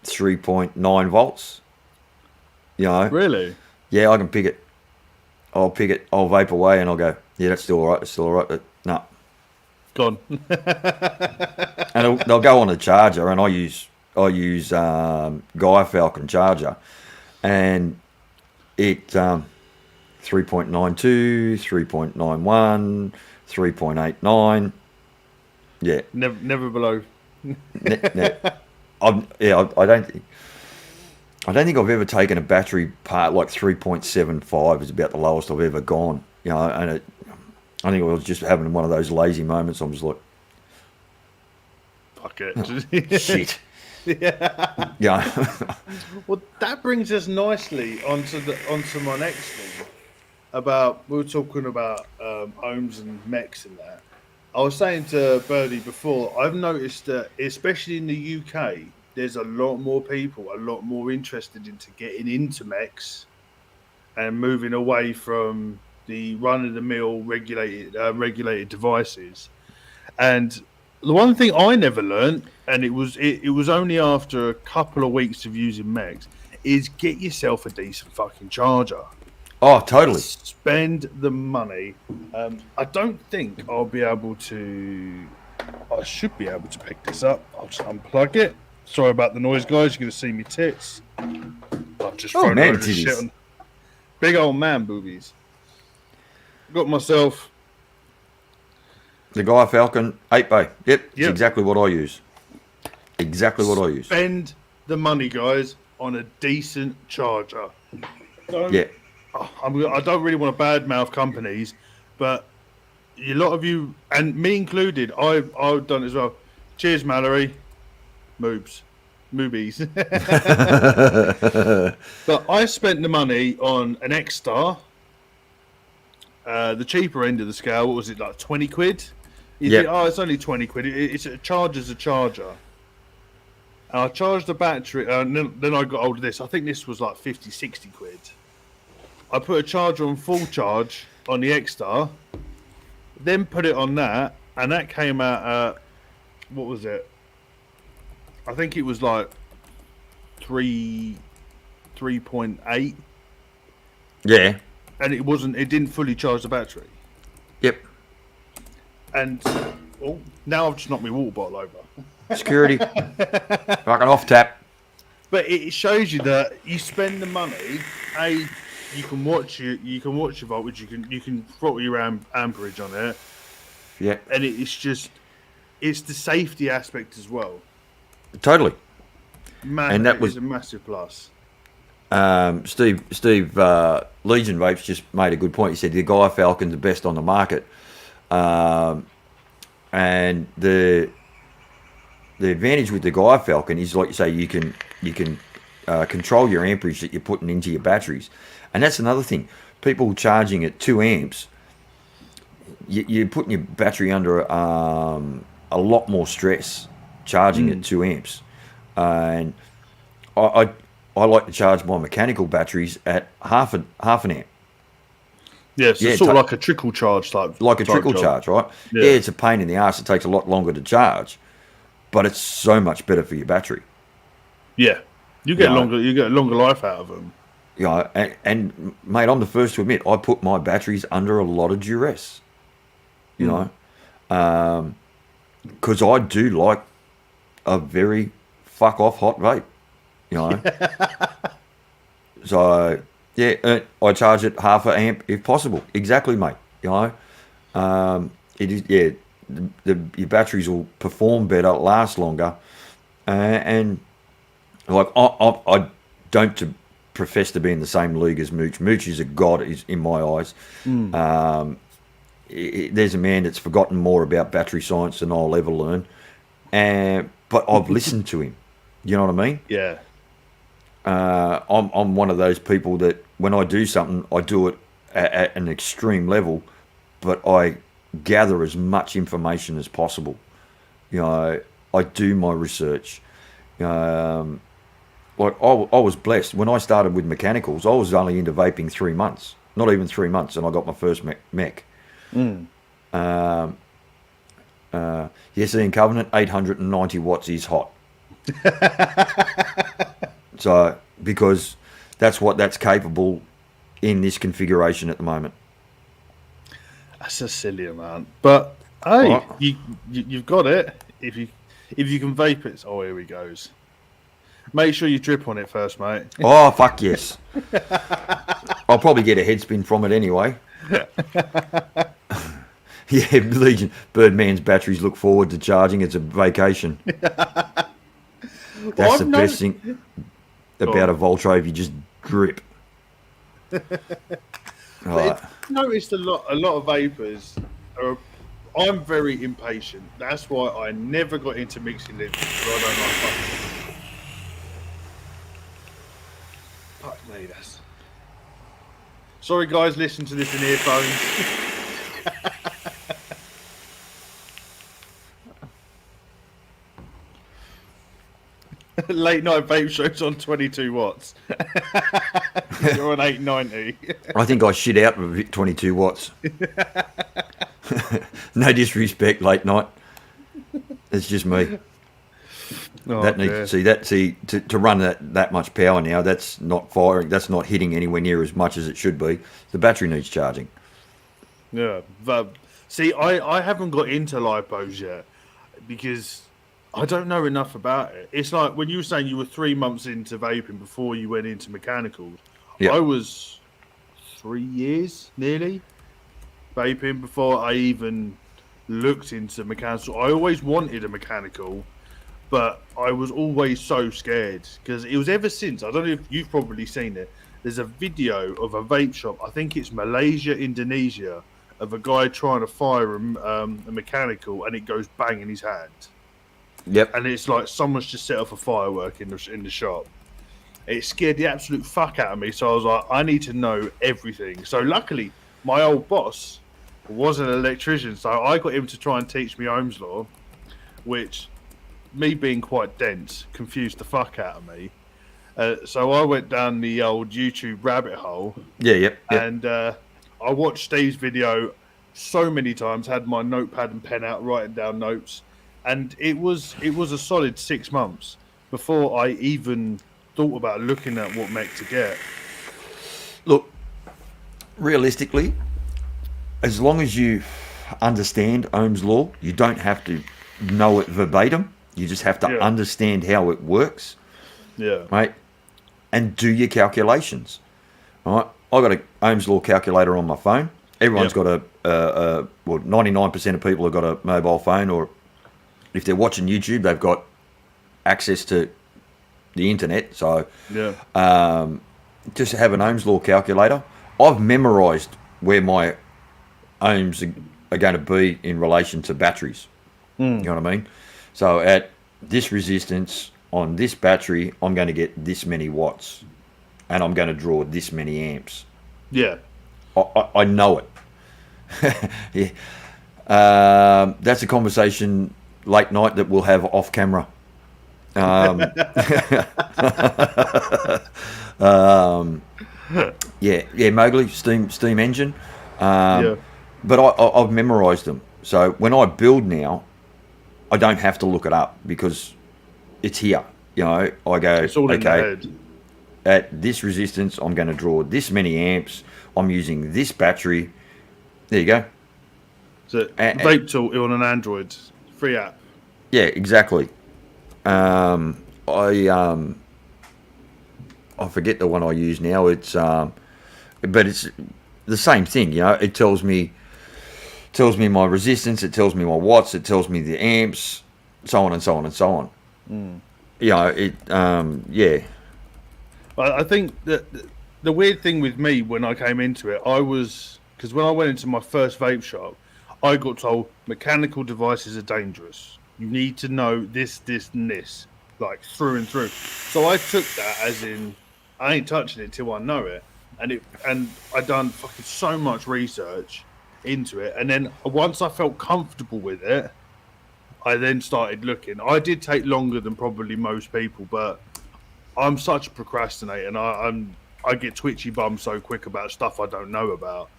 3.9 volts. Really? Yeah, I can pick it. I'll pick it. I'll vape away, and I'll go, yeah, that's still all right. It's still all right. But no. Gone. And they'll go on a charger, and I use Guy Falcon charger, and it 3.92, 3.91, 3.89. Yeah. Never below. I don't think I've ever taken a battery part like 3.75 is about the lowest I've ever gone. And I think I was just having one of those lazy moments. I'm just like, fuck it. Shit. Yeah. Well, that brings us nicely onto my next thing. We were talking about ohms and mechs and that. I was saying to Birdie before, I've noticed that, especially in the UK, there's a lot more people, a lot more interested into getting into mechs and moving away from the run-of-the-mill regulated devices. And the one thing I never learned, and it was only after a couple of weeks of using mechs, is get yourself a decent fucking charger. Oh, totally. Spend the money. I don't think I'll be able to. I should be able to pick this up. I'll just unplug it. Sorry about the noise, guys. You're going to see me tits. I've just thrown man over shit on. Big old man boobies. Got myself the Guy Falcon 8-bay. Yep, it's exactly what I use. Exactly what I use. Spend the money, guys, on a decent charger. I don't really want to badmouth companies, but a lot of you, and me included, I've done it as well. Cheers, Mallory. Moobs. Moobies. But I spent the money on an X-Star. The cheaper end of the scale, what was it, like 20 quid? You think, it's only 20 quid. It's a charger's a charger. And I charged the battery, and then I got hold of this. I think this was like 50, 60 quid. I put a charger on full charge on the X-Star, then put it on that, and that came out at, what was it? I think it was like 3.8. Yeah. And it didn't fully charge the battery. Yep. And now I've just knocked my water bottle over. Security. Fucking off tap. But it shows you that you spend the money, you can watch your voltage, you can throttle your amperage on it. Yeah. And it's the safety aspect as well. Totally. Man, and that was a massive plus. Steve Legion Vapes just made a good point. He said the Guy Falcon's the best on the market, and the advantage with the Guy Falcon is, like you say, you can control your amperage that you're putting into your batteries, and that's another thing. People charging at 2 amps, you're putting your battery under a lot more stress charging at 2 amps, and I like to charge my mechanical batteries at half an amp. Yes, yeah, sort of like a trickle charge type. Like a trickle charge, right? Yeah, it's a pain in the ass. It takes a lot longer to charge, but it's so much better for your battery. Yeah, you get a longer life out of them. Yeah, and mate, I'm the first to admit I put my batteries under a lot of duress. You know, because I do like a very fuck off hot vape. You know, so yeah, I charge it half an amp if possible. Exactly, mate. You know, it is your batteries will perform better, last longer, and like I don't profess to be in the same league as Mooch. Mooch is a god, is in my eyes. There's a man that's forgotten more about battery science than I'll ever learn, but I've listened to him. You know what I mean? Yeah. I'm one of those people that when I do something, I do it at an extreme level, but I gather as much information as possible. You know, I do my research. Like I was blessed when I started with mechanicals. I was only into vaping 3 months, not even 3 months, and I got my first mech. Yes, in Covenant, 890 watts is hot. So, because that's capable in this configuration at the moment. That's a silly amount, but hey, Oh. you've got it. If you can vape it, oh, here he goes. Make sure you drip on it first, mate. Oh, fuck yes. I'll probably get a head spin from it anyway. Yeah, Legion Birdman's batteries look forward to charging. It's a vacation. That's the best thing about a Voltrove. You just drip. I've noticed a lot of vapors are. I'm very impatient. That's why I never got into mixing lids. I don't like fucking. Fuck me, that's. Sorry, guys. Listen to this in earphones. Late night vape shows on 22 watts. You're on 890. I think I shit out with 22 watts. No disrespect, late night. It's just me. Oh, That needs to run that much power now. That's not firing. That's not hitting anywhere near as much as it should be. The battery needs charging. Yeah, but see, I haven't got into lipos yet because I don't know enough about it. It's like when you were saying you were 3 months into vaping before you went into mechanicals. Yeah. I was 3 years nearly vaping before I even looked into mechanical. I always wanted a mechanical, but I was always so scared because it was ever since. I don't know if you've probably seen it. There's a video of a vape shop. I think it's Malaysia, Indonesia, of a guy trying to fire a mechanical, and it goes bang in his hand. Yep. And it's like someone's just set off a firework in the shop. It scared the absolute fuck out of me. So I was like, I need to know everything. So luckily, my old boss was an electrician, so I got him to try and teach me Ohm's law, which, me being quite dense, confused the fuck out of me. So I went down the old YouTube rabbit hole. Yeah. Yep. And I watched Steve's video so many times, had my notepad and pen out, writing down notes. And it was a solid 6 months before I even thought about looking at what mech to get. Look, realistically, as long as you understand Ohm's law, you don't have to know it verbatim. You just have to understand how it works. Yeah. Right? And do your calculations. All right? I've got an Ohm's law calculator on my phone. Everyone's got well, 99% of people have got a mobile phone, or if they're watching YouTube, they've got access to the internet. So just have an Ohm's law calculator. I've memorized where my ohms are going to be in relation to batteries. You know what I mean? So at this resistance on this battery, I'm going to get this many watts, and I'm going to draw this many amps. Yeah. I know it. That's a conversation late night that we'll have off camera. Mowgli, steam engine. But I've memorised them. So when I build now, I don't have to look it up because it's here. You know, I go, it's all in the head. At this resistance, I'm going to draw this many amps. I'm using this battery. There you go. So Vape Tool on an Android, free app. Yeah, exactly. I forget the one I use now. It's but it's the same thing. You know, it tells me tells me my resistance, it tells me my watts, it tells me the amps, so on and so on and so on. You know, yeah. But I think that the weird thing with me when I came into it, because when I went into my first vape shop, I got told mechanical devices are dangerous. You need to know this, this, and this, like through and through. So I took that as in, I ain't touching it till I know it, and I done fucking so much research into it, and then once I felt comfortable with it, I then started looking. I did take longer than probably most people, but I'm such a procrastinator, and I get twitchy bum so quick about stuff I don't know about.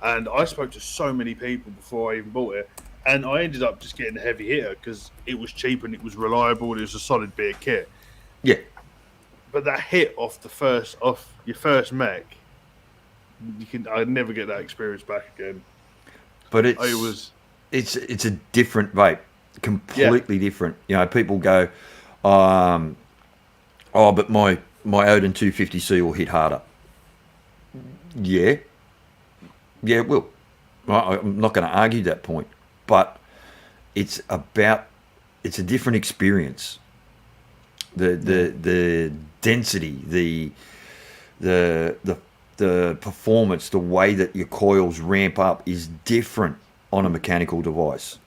And I spoke to so many people before I even bought it, and I ended up just getting a heavy hitter because it was cheap and it was reliable and it was a solid bit of kit. Yeah. But that hit off your first mech, I'd never get that experience back again. But it's a different vape, completely different. You know, people go, oh, but my Odin 250C will hit harder. Yeah, it will. I'm not going to argue that point, but it's a different experience. The density, the performance, the way that your coils ramp up is different on a mechanical device.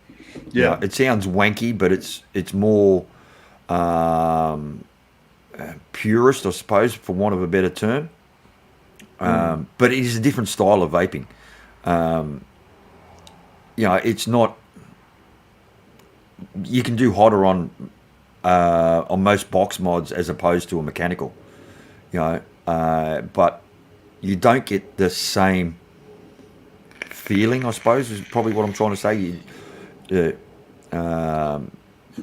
Yeah, you know, it sounds wanky, but it's more purist, I suppose, for want of a better term. But it is a different style of vaping. You know, it's not. You can do hotter on most box mods as opposed to a mechanical. You know, but you don't get the same feeling, I suppose, is probably what I'm trying to say. The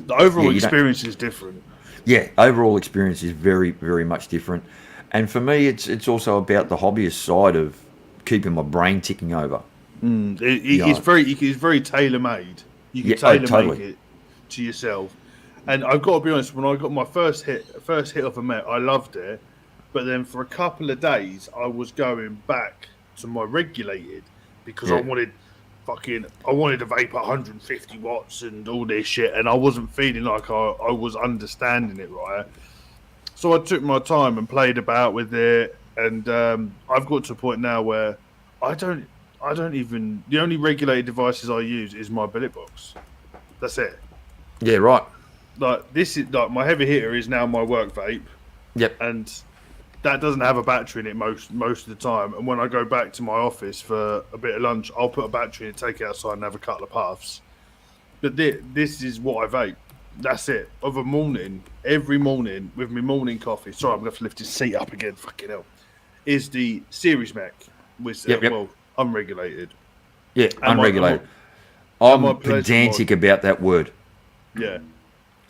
overall experience is different. Yeah, overall experience is very, very much different. And for me, it's also about the hobbyist side of keeping my brain ticking over. It's very tailor-made. You can tailor-make it to yourself. And I've got to be honest, when I got my first hit of a Mech, I loved it. But then for a couple of days, I was going back to my regulated because I wanted to vape 150 watts and all this shit, and I wasn't feeling like I was understanding it right. So I took my time and played about with it, and I've got to a point now where I don't even. The only regulated devices I use is my billet box. That's it. Yeah, right. Like this is like my heavy hitter is now my work vape. Yep. And that doesn't have a battery in it most of the time. And when I go back to my office for a bit of lunch, I'll put a battery in it, take it outside, and have a couple of puffs. But this is what I vape. That's it. Of a morning, every morning with my morning coffee. Sorry, I'm going to have to lift his seat up again. Fucking hell. Is the Series Mech, which well, unregulated. Yeah, unregulated. I'm pedantic about that word. Yeah.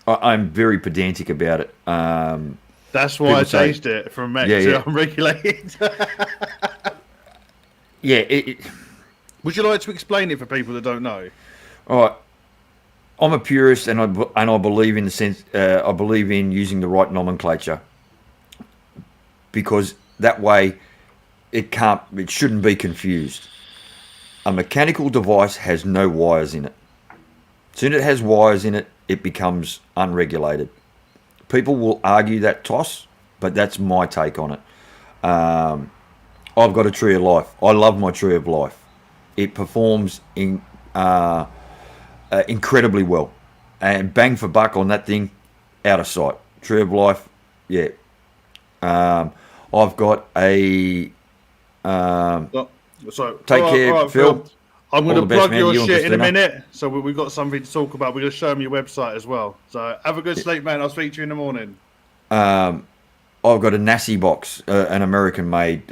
I'm very pedantic about it. That's why I changed it from Mech to unregulated. Would you like to explain it for people that don't know? All right. I'm a purist, and I believe in the sense. I believe in using the right nomenclature, because that way it shouldn't be confused. A mechanical device has no wires in it. As soon as it has wires in it, it becomes unregulated. People will argue that toss, but that's my take on it. I've got a Tree of Life. I love my Tree of Life. It performs incredibly well, and bang for buck on that thing, out of sight. Tree of Life, yeah. I've got a. Take care, Phil. I'm going to plug your shit in a minute, so we've got something to talk about. We're going to show them your website as well. So have a good sleep, man. I'll speak to you in the morning. I've got a NASI box, an American-made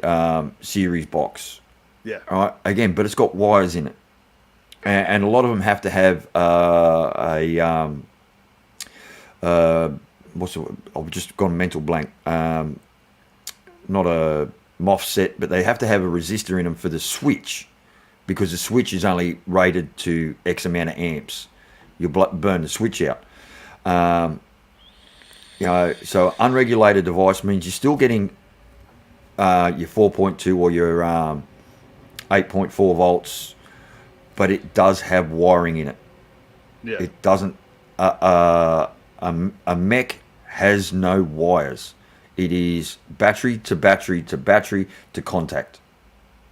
series box. Yeah. All right. Again, but it's got wires in it, and a lot of them have to have I've just gone mental blank. Not a MOSFET, but they have to have a resistor in them for the switch, because the switch is only rated to X amount of amps. You'll burn the switch out. So unregulated device means you're still getting your 4.2 or your 8.4 volts but it does have wiring in it. Yeah. It doesn't. A mech has no wires. It is battery to battery to battery to contact.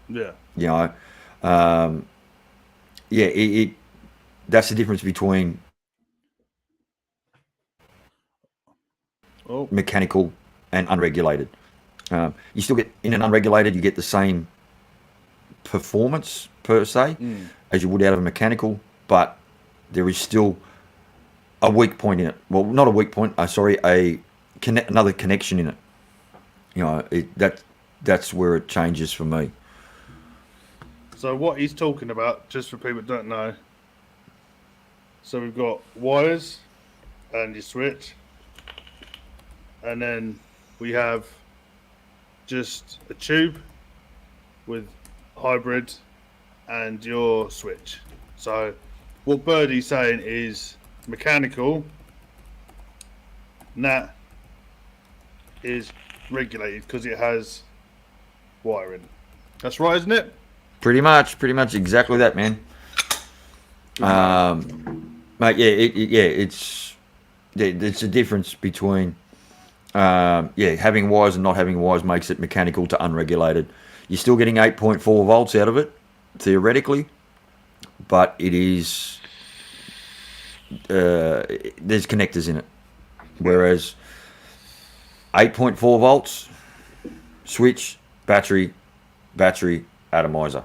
Yeah. You know, yeah. It that's the difference between Oh. mechanical and unregulated. You still get in an unregulated, you get the same performance per se as you would out of a mechanical, but there is still a weak point in it. Well, not a weak point. Sorry, another connection in it. You know, that's where it changes for me. So what he's talking about, just for people that don't know. So we've got wires and your switch, and then we have just a tube with hybrid and your switch. So what Birdie's saying is mechanical, and that is regulated because it has wiring. That's right, isn't it? Pretty much exactly that, man. Mate, it's a difference between having wires and not having wires makes it mechanical to unregulated. You're still getting 8.4 volts out of it, theoretically, but it is there's connectors in it. Whereas 8.4 volts, switch, battery, atomizer.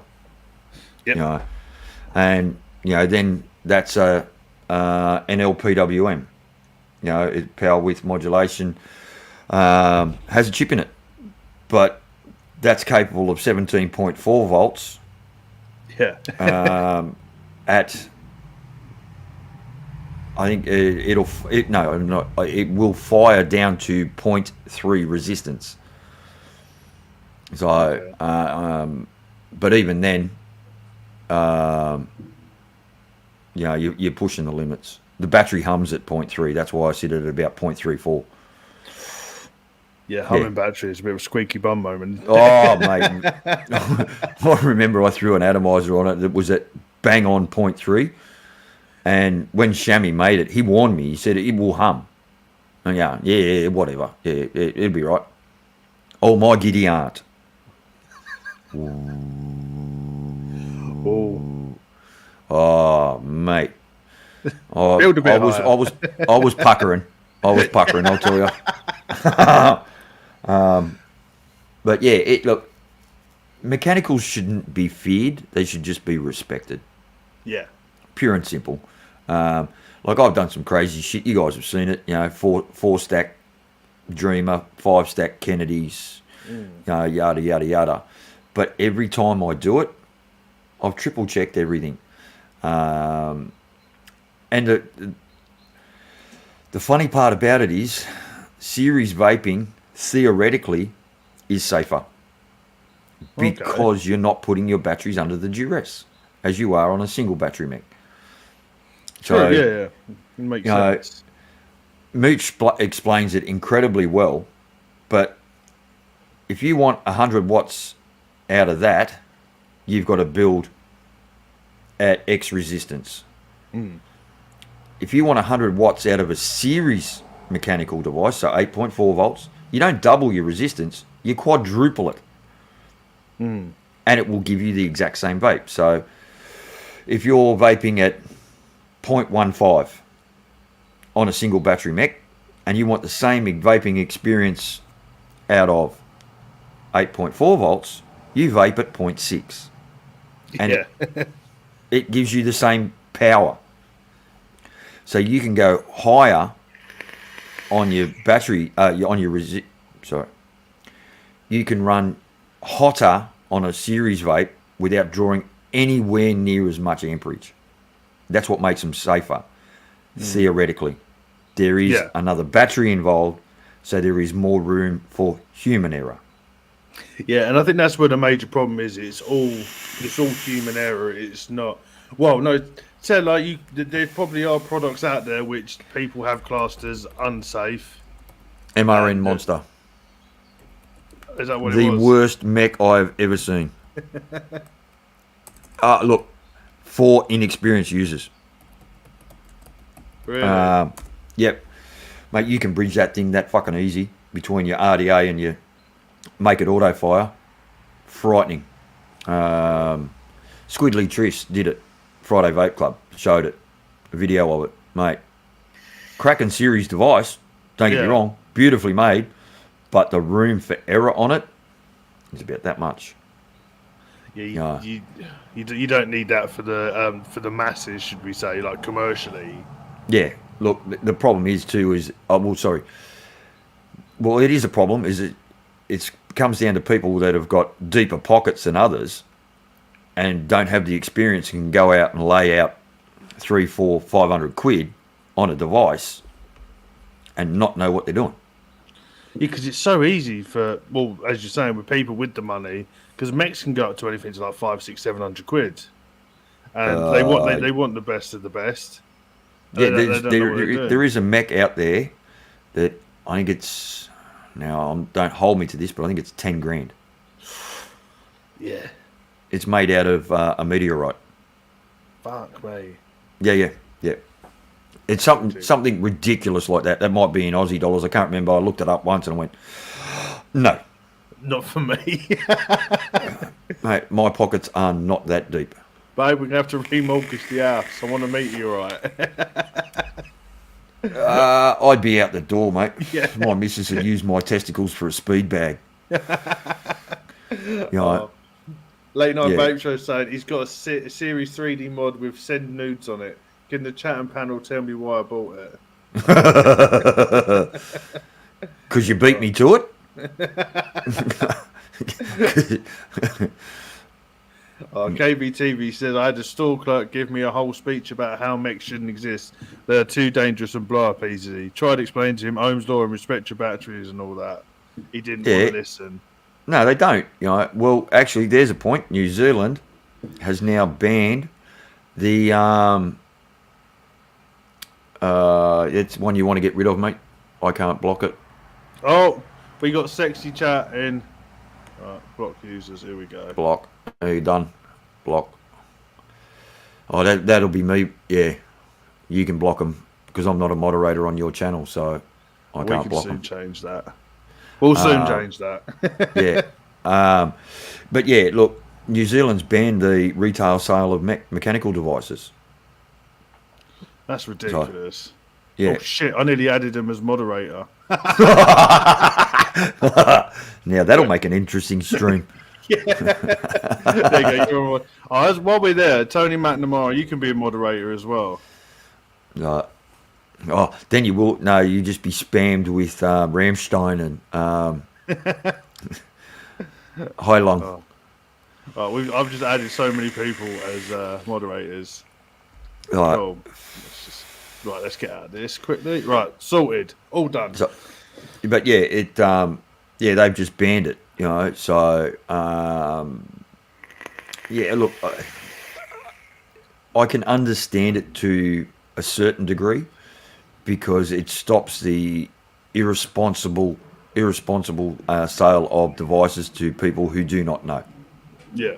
Yep. You know, and then that's a NLPWM. You know, power width modulation has a chip in it, but that's capable of 17.4 volts. Yeah. At I think it will fire down to 0.3 resistance. So, but even then, you're pushing the limits. The battery hums at 0.3. That's why I sit at about 0.34. Yeah, humming battery is a bit of a squeaky bum moment. Oh, mate. I remember I threw an atomizer on it that was at bang on 0.3. And when Shammy made it, he warned me. He said it will hum. And yeah, whatever. Yeah, it'll be right. Oh, my giddy aunt. Oh, mate. I was puckering. I'll tell you. But yeah, look, mechanicals shouldn't be feared. They should just be respected. Yeah. Pure and simple. Like I've done some crazy shit. You guys have seen it. You know, four stack Dreamer, 5 stack Kennedys, yada yada yada. But every time I do it, I've triple checked everything. And the funny part about it is, series vaping theoretically is safer because you're not putting your batteries under the duress as you are on a single battery mech. So, yeah. It makes sense. Mooch explains it incredibly well, but if you want 100 watts out of that, you've got to build at X resistance. If you want 100 watts out of a series mechanical device, so 8.4 volts, you don't double your resistance, you quadruple it. And it will give you the exact same vape. So if you're vaping at 0.15 on a single battery mech and you want the same vaping experience out of 8.4 volts, you vape at 0.6. And it gives you the same power. So you can go higher on your battery, you can run hotter on a series vape without drawing anywhere near as much amperage. That's what makes them safer, theoretically. There is another battery involved, so there is more room for human error. Yeah, and I think that's where the major problem is. It's all human error. It's not. Well, no. So like there probably are products out there which people have classed as unsafe. MRN Monster. Is that what it was? The worst mech I've ever seen. Look, for inexperienced users. Really? Yep. Mate, you can bridge that thing that fucking easy between your RDA and your make it auto fire. Frightening. Squidly Trish did it. Friday Vape Club showed it. A video of it, mate. Cracking series device, don't get me wrong, beautifully made, but the room for error on it is about that much. Yeah, you don't need that for the masses, should we say, like commercially. Yeah, look, the problem is too is it is a problem. Is it comes down to people that have got deeper pockets than others, and don't have the experience and can go out and lay out 300, 400, 500 quid on a device and not know what they're doing. Yeah, because it's so easy for, well, as you're saying, with people with the money, because mechs can go up to anything to like 500, 600, 700 quid, and they want the best of the best. Yeah, there is a mech out there that I think it's don't hold me to this, but I think it's 10 grand. Yeah, it's made out of a meteorite. Fuck me. Yeah. It's something ridiculous like that. That might be in Aussie dollars. I can't remember. I looked it up once and I went, no. Not for me. Mate, my pockets are not that deep. Babe, we're going to have to remortgage the house. I want to meet you, all right? I'd be out the door, mate. Yeah. My missus would use my testicles for a speed bag. Late Night Vape Show saying he's got a Series 3D mod with send nudes on it. Can the chat and panel tell me why I bought it? Because you beat me to it? KBTV says, I had a store clerk give me a whole speech about how mechs shouldn't exist. They're too dangerous and blow up easily. Tried explaining to him Ohm's law and respect your batteries and all that. He didn't want to listen. No, they don't. Well, actually, there's a point. New Zealand has now banned the it's one you want to get rid of, mate. I can't block it. Oh, we got sexy chat in. Right, block users. Here we go. Block. Are you done? Block. Oh, that'll be me. Yeah, you can block them because I'm not a moderator on your channel, so I can't block them. We can soon change that. We'll soon change that. Yeah. But yeah, look, New Zealand's banned the retail sale of mechanical devices. That's ridiculous. So, yeah. Oh shit! I nearly added him as moderator. Now that'll make an interesting stream. Yeah. There you go. While we're there, Tony McNamara, you can be a moderator as well. Then you will. No, you just be spammed with Rammstein and Hai Long. I've just added so many people as moderators. Right. Cool. Let's get out of this quickly. Right, sorted, all done. So, but yeah, they've just banned it. So yeah. Look, I can understand it to a certain degree because it stops the irresponsible sale of devices to people who do not know. Yeah.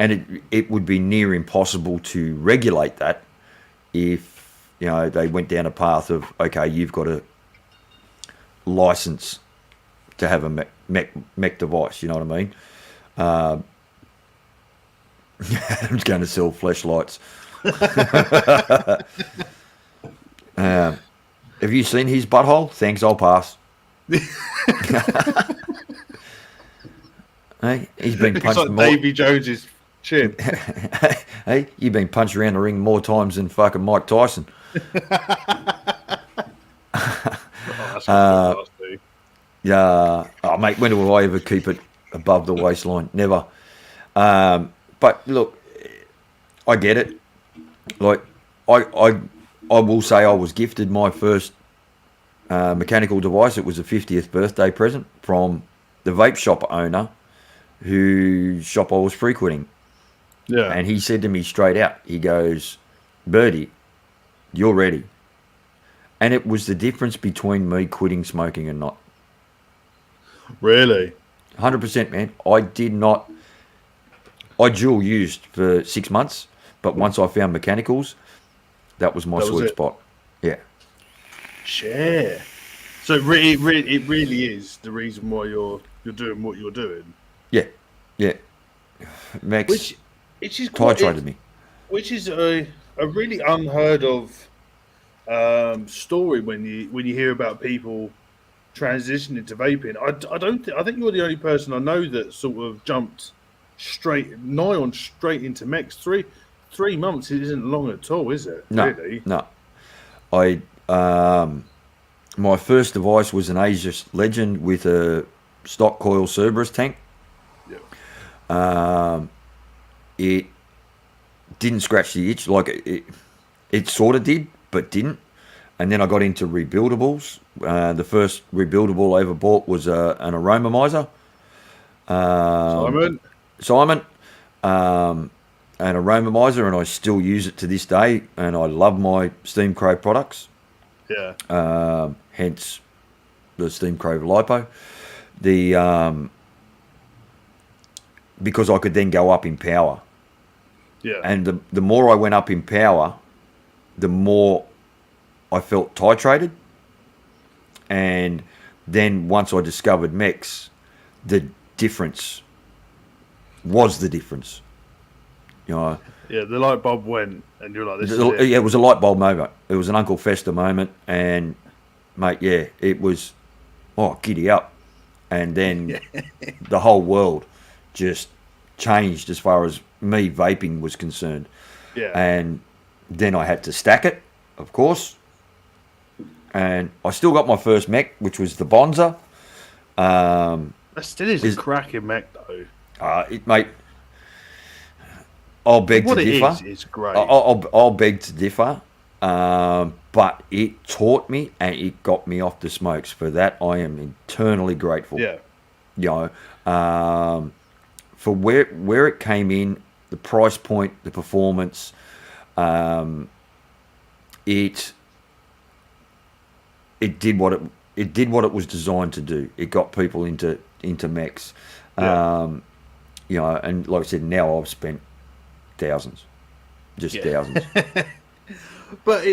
And it would be near impossible to regulate that if they went down a path of, okay, you've got a license to have a mech device. You know what I mean? I'm just going to sell fleshlights. Have you seen his butthole? Thanks, I'll pass. Hey, he's been punched. It's like Davy Jones's chin. Hey, you've been punched around the ring more times than fucking Mike Tyson. Yeah, mate. When do I ever keep it above the waistline? Never. But look, I get it. Like, I will say I was gifted my first mechanical device. It was a 50th birthday present from the vape shop owner whose shop I was frequenting. Yeah. And he said to me straight out, he goes, Birdie, you're ready. And it was the difference between me quitting smoking and not. Really? 100%, man. I did not. I dual used for 6 months, but once I found mechanicals, that was my sweet spot. Yeah. Share. So it really is the reason why you're doing what you're doing. Yeah. Yeah. Mechs which is titrated me. Which is a really unheard of story when you hear about people transitioning to vaping. I think you're the only person I know that sort of jumped straight into mechs. 3 months isn't long at all, is it? No, really? no. I my first device was an Asus Legend with a stock coil Cerberus tank. Yeah. It didn't scratch the itch like it sort of did, but didn't. And then I got into rebuildables. The first rebuildable I ever bought was an aromamizer. Simon. An aromamizer, and I still use it to this day, and I love my Steam Crow products. Yeah. Hence the Steam Crow Lipo. Because I could then go up in power. Yeah. And the more I went up in power, the more I felt titrated. And then once I discovered mechs, the difference was the difference. You know, yeah, the light bulb went, and you're like, "This is it." Yeah, it was a light bulb moment. It was an Uncle Fester moment, and mate, yeah, it was, giddy up, and then the whole world just changed as far as me vaping was concerned. Yeah, and then I had to stack it, of course, and I still got my first mech, which was the Bonza. That still is a cracking mech, though. Mate. I'll beg to differ. It's great. I'll beg to differ, but it taught me and it got me off the smokes. For that, I am eternally grateful. Yeah, you know, for where it came in, the price point, the performance, it did what it was designed to do. It got people into mechs. Yeah. And like I said, now I've spent thousands, thousands. But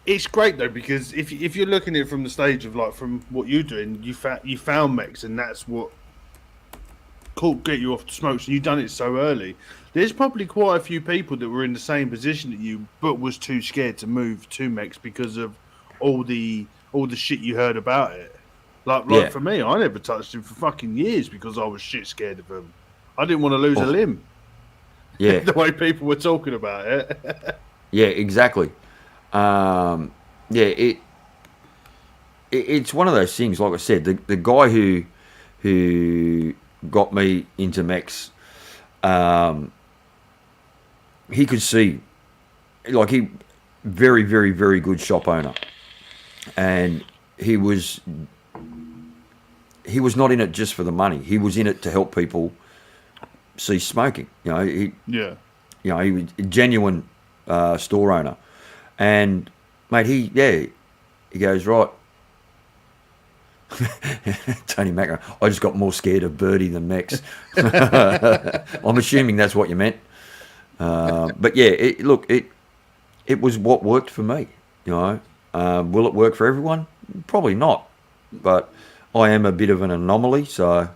it's great though, because if you're looking at it from the stage of like from what you're doing, you found mechs, and that's what get you off the smokes, and you've done it so early. There's probably quite a few people that were in the same position that you, but was too scared to move to mechs because of all the shit you heard about it. Like for me, I never touched him for fucking years because I was shit scared of him. I didn't want to lose a limb. Yeah. The way people were talking about it. Yeah, exactly. It's one of those things. Like I said, the guy who got me into mechs, he could see, like he, very, very, very good shop owner, and he was not in it just for the money. He was in it to help people cease smoking. He was a genuine store owner, and mate, he goes, right. Tony Mac, I just got more scared of Birdie than mechs. I'm assuming that's what you meant. But yeah, it was what worked for me. Will it work for everyone? Probably not. But I am a bit of an anomaly, so.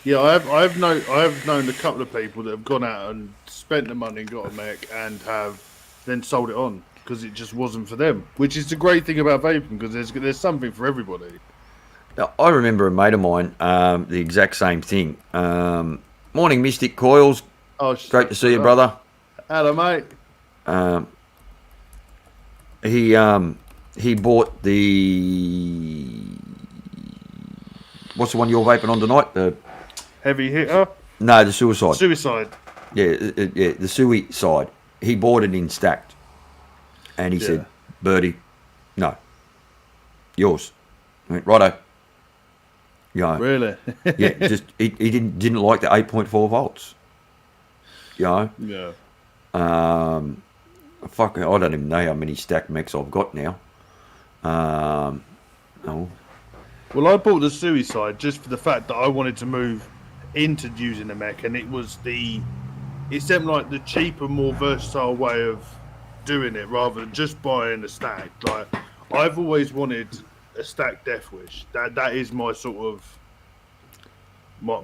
Yeah, I've known a couple of people that have gone out and spent the money and got a mech and have then sold it on because it just wasn't for them. Which is the great thing about vaping, because there's something for everybody. Now, I remember a mate of mine, the exact same thing. Morning, Mystic Coils. Oh, great to see you, brother. Hello, mate. He bought the. What's the one you're vaping on tonight? The heavy hitter? No, the suicide. Suicide. Yeah, the suicide. He bought it in stacked, and he said, "Birdie, no, yours." I went, righto. Really? Yeah, just he didn't like the 8.4 volts. Yeah. Fuck, I don't even know how many stacked mechs I've got now. Well, I bought the suicide just for the fact that I wanted to move into using the mech, and it seemed like the cheaper, more versatile way of doing it rather than just buying a stack. Like I've always wanted a stacked Death Wish. That is my sort of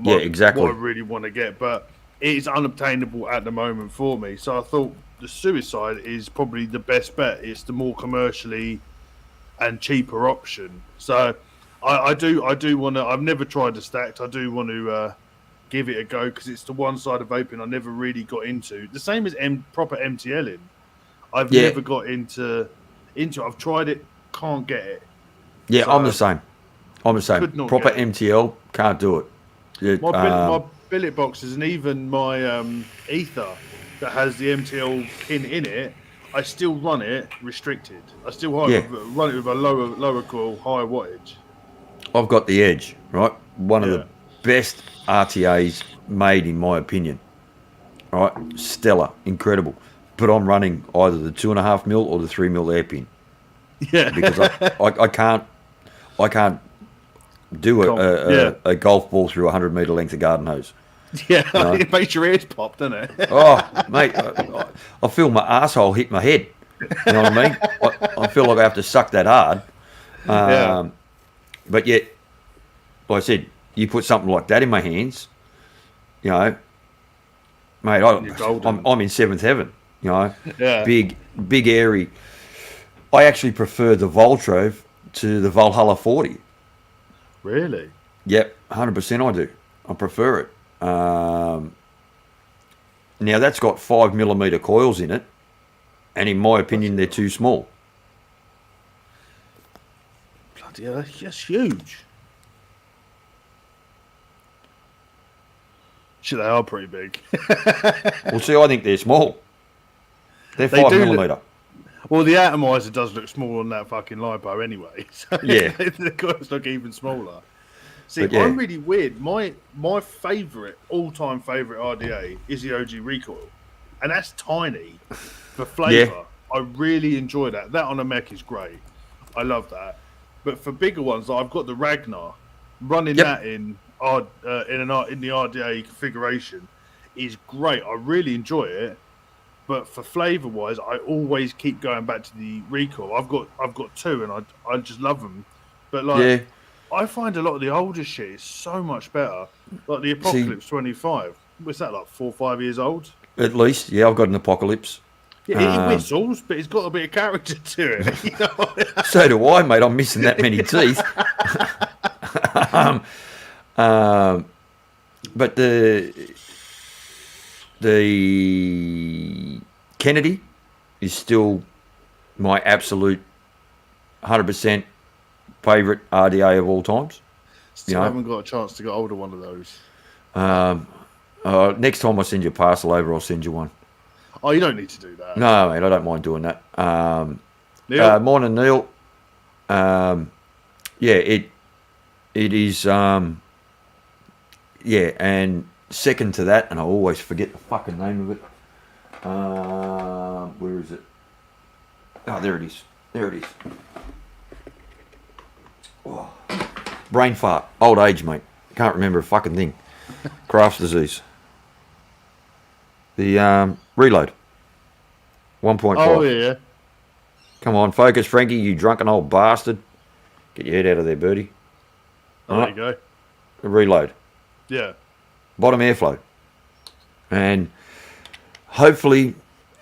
Yeah, exactly. what I really want to get, but it is unobtainable at the moment for me. So I thought the Suicide is probably the best bet. It's the more commercially and cheaper option. So I do want to. I've never tried the stacked. I do want to give it a go because it's the one side of vaping I never really got into. The same as proper MTLing. I've never got into. I've tried it, can't get it. Yeah, so I'm the same. Proper MTL, can't do it. Yeah, my billet boxes and even my ether that has the MTL pin in it, I still run it restricted. I still run it with a lower coil, higher wattage. I've got the Edge, right? One of the best RTAs made, in my opinion. Right, stellar, incredible. But I'm running either the 2.5mm or the 3mm airpin. Yeah, because I can't do a golf ball through a 100-metre length of garden hose. Yeah, you know? It makes your ears pop, doesn't it? Oh, mate, I feel my arsehole hit my head. You know what I mean? I feel like I have to suck that hard. But yet, like I said, you put something like that in my hands, you know, mate, I'm in seventh heaven. You know, big, airy. I actually prefer the Voltrove to the Valhalla 40. Really? Yep, 100% I do. I prefer it. Now that's got 5mm coils in it, and in my opinion, they're too small. Bloody hell, that's huge. Shit, they are pretty big. Well, see, I think they're small. They're 5mm. Well, the atomizer does look smaller than that fucking LiPo anyway. So yeah. The coils look even smaller. See, I'm really weird. My all-time favourite RDA is the OG Recoil. And that's tiny for flavour. Yeah. I really enjoy that. That on a mech is great. I love that. But for bigger ones, I've got the Ragnar. Running that in the RDA configuration is great. I really enjoy it. But for flavour wise, I always keep going back to the Recoil. I've got two, and I just love them. But I find a lot of the older shit is so much better. Like the Apocalypse 25. What's that, like 4 or 5 years old? At least, yeah. I've got an Apocalypse. Yeah, it whistles, but it's got a bit of character to it. You know? So do I, mate. I'm missing that many teeth. But the Kennedy is still my absolute 100% favourite RDA of all times. Still haven't got a chance to get hold of one of those. Next time I send you a parcel over, I'll send you one. Oh, you don't need to do that. No, mate, I don't mind doing that. Neil? Morning, Neil. It is... and second to that, and I always forget the fucking name of it. Where is it? Oh, there it is. Oh. Brain fart. Old age, mate. Can't remember a fucking thing. Craft's disease. The Reload. 1.5. Oh, yeah. Come on, focus, Frankie, you drunken old bastard. Get your head out of there, birdie. There you go. The Reload. Yeah. Bottom airflow. And hopefully,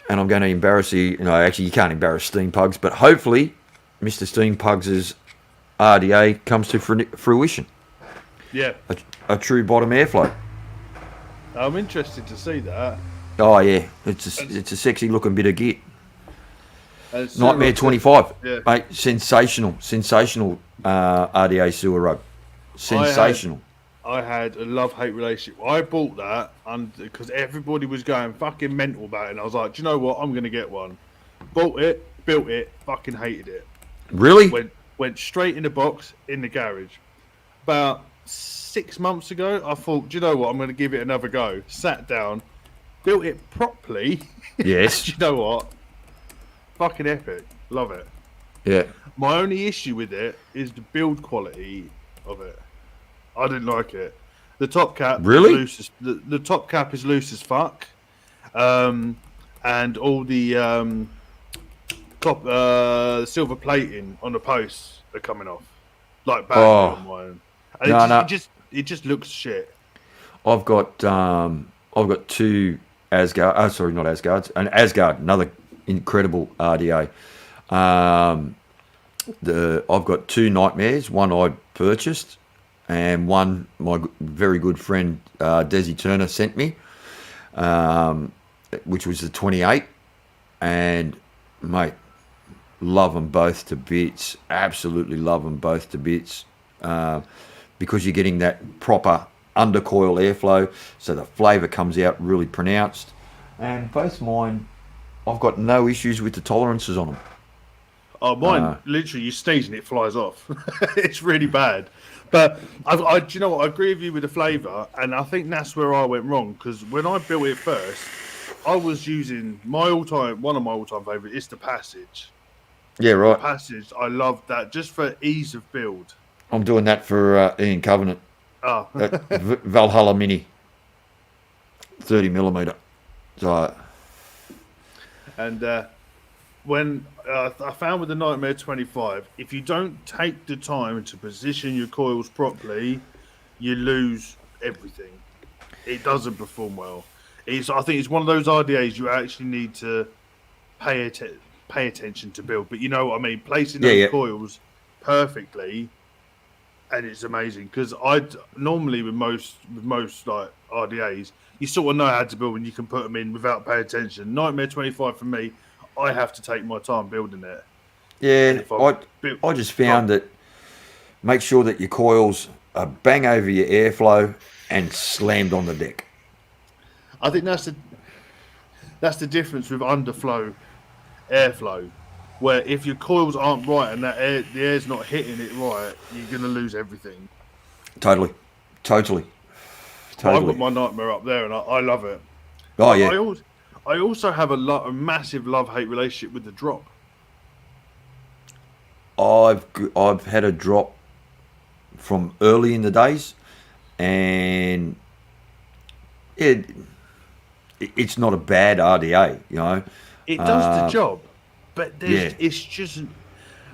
and I'm going to embarrass you, actually you can't embarrass Steam Pugs, but hopefully Mr. Steam Pugs' RDA comes to fruition. Yeah. A true bottom airflow. I'm interested to see that. Oh, yeah. It's a sexy looking bit of gear. Nightmare 25. Yeah. Mate, sensational RDA sewer rug. Sensational. I had a love-hate relationship. I bought that because everybody was going fucking mental about it. And I was like, do you know what? I'm going to get one. Bought it, built it, fucking hated it. Really? Went straight in the box, in the garage. About 6 months ago, I thought, do you know what? I'm going to give it another go. Sat down, built it properly. Yes. Do you know what? Fucking epic. Love it. Yeah. My only issue with it is the build quality of it. I didn't like it. The top cap Really? is loose as the top cap is loose as fuck, and all the silver plating on the posts are coming off, like badly Oh, on mine, and no, no. it just looks shit. I've got two Asgard. Oh, sorry, not Asgards. An Asgard, another incredible RDA. I've got two Nightmares. One I purchased, and one my very good friend Desi Turner sent me, which was the 28. And mate, love them both to bits. Absolutely love them both to bits, because you're getting that proper undercoil airflow, so the flavour comes out really pronounced. And both mine, I've got no issues with the tolerances on them. Oh, mine literally, you sneeze and it flies off. It's really bad. But do you know what? I agree with you with the flavour, and I think that's where I went wrong, because when I built it first, I was using one of my all-time favourites is the Passage. Yeah, right. The Passage, I love that just for ease of build. I'm doing that for Ian Covenant. Oh. Valhalla Mini, 30mm. So, and when I found with the Nightmare 25, if you don't take the time to position your coils properly, you lose everything. It doesn't perform well. I think it's one of those RDAs you actually need to pay attention to build. But you know what I mean? Placing those coils perfectly, and it's amazing. Because I normally with most like RDAs, you sort of know how to build and you can put them in without paying attention. Nightmare 25 for me, I have to take my time building it. Yeah, I just found that make sure that your coils are bang over your airflow and slammed on the deck. I think that's the difference with underflow, airflow, where if your coils aren't right and the air's not hitting it right, you're gonna lose everything. Totally. Well, I've got my Nightmare up there, and I love it. Oh, yeah. I also have a massive love-hate relationship with the drop. I've had a drop from early in the days, and it's not a bad RDA, you know. It does the job, but it's just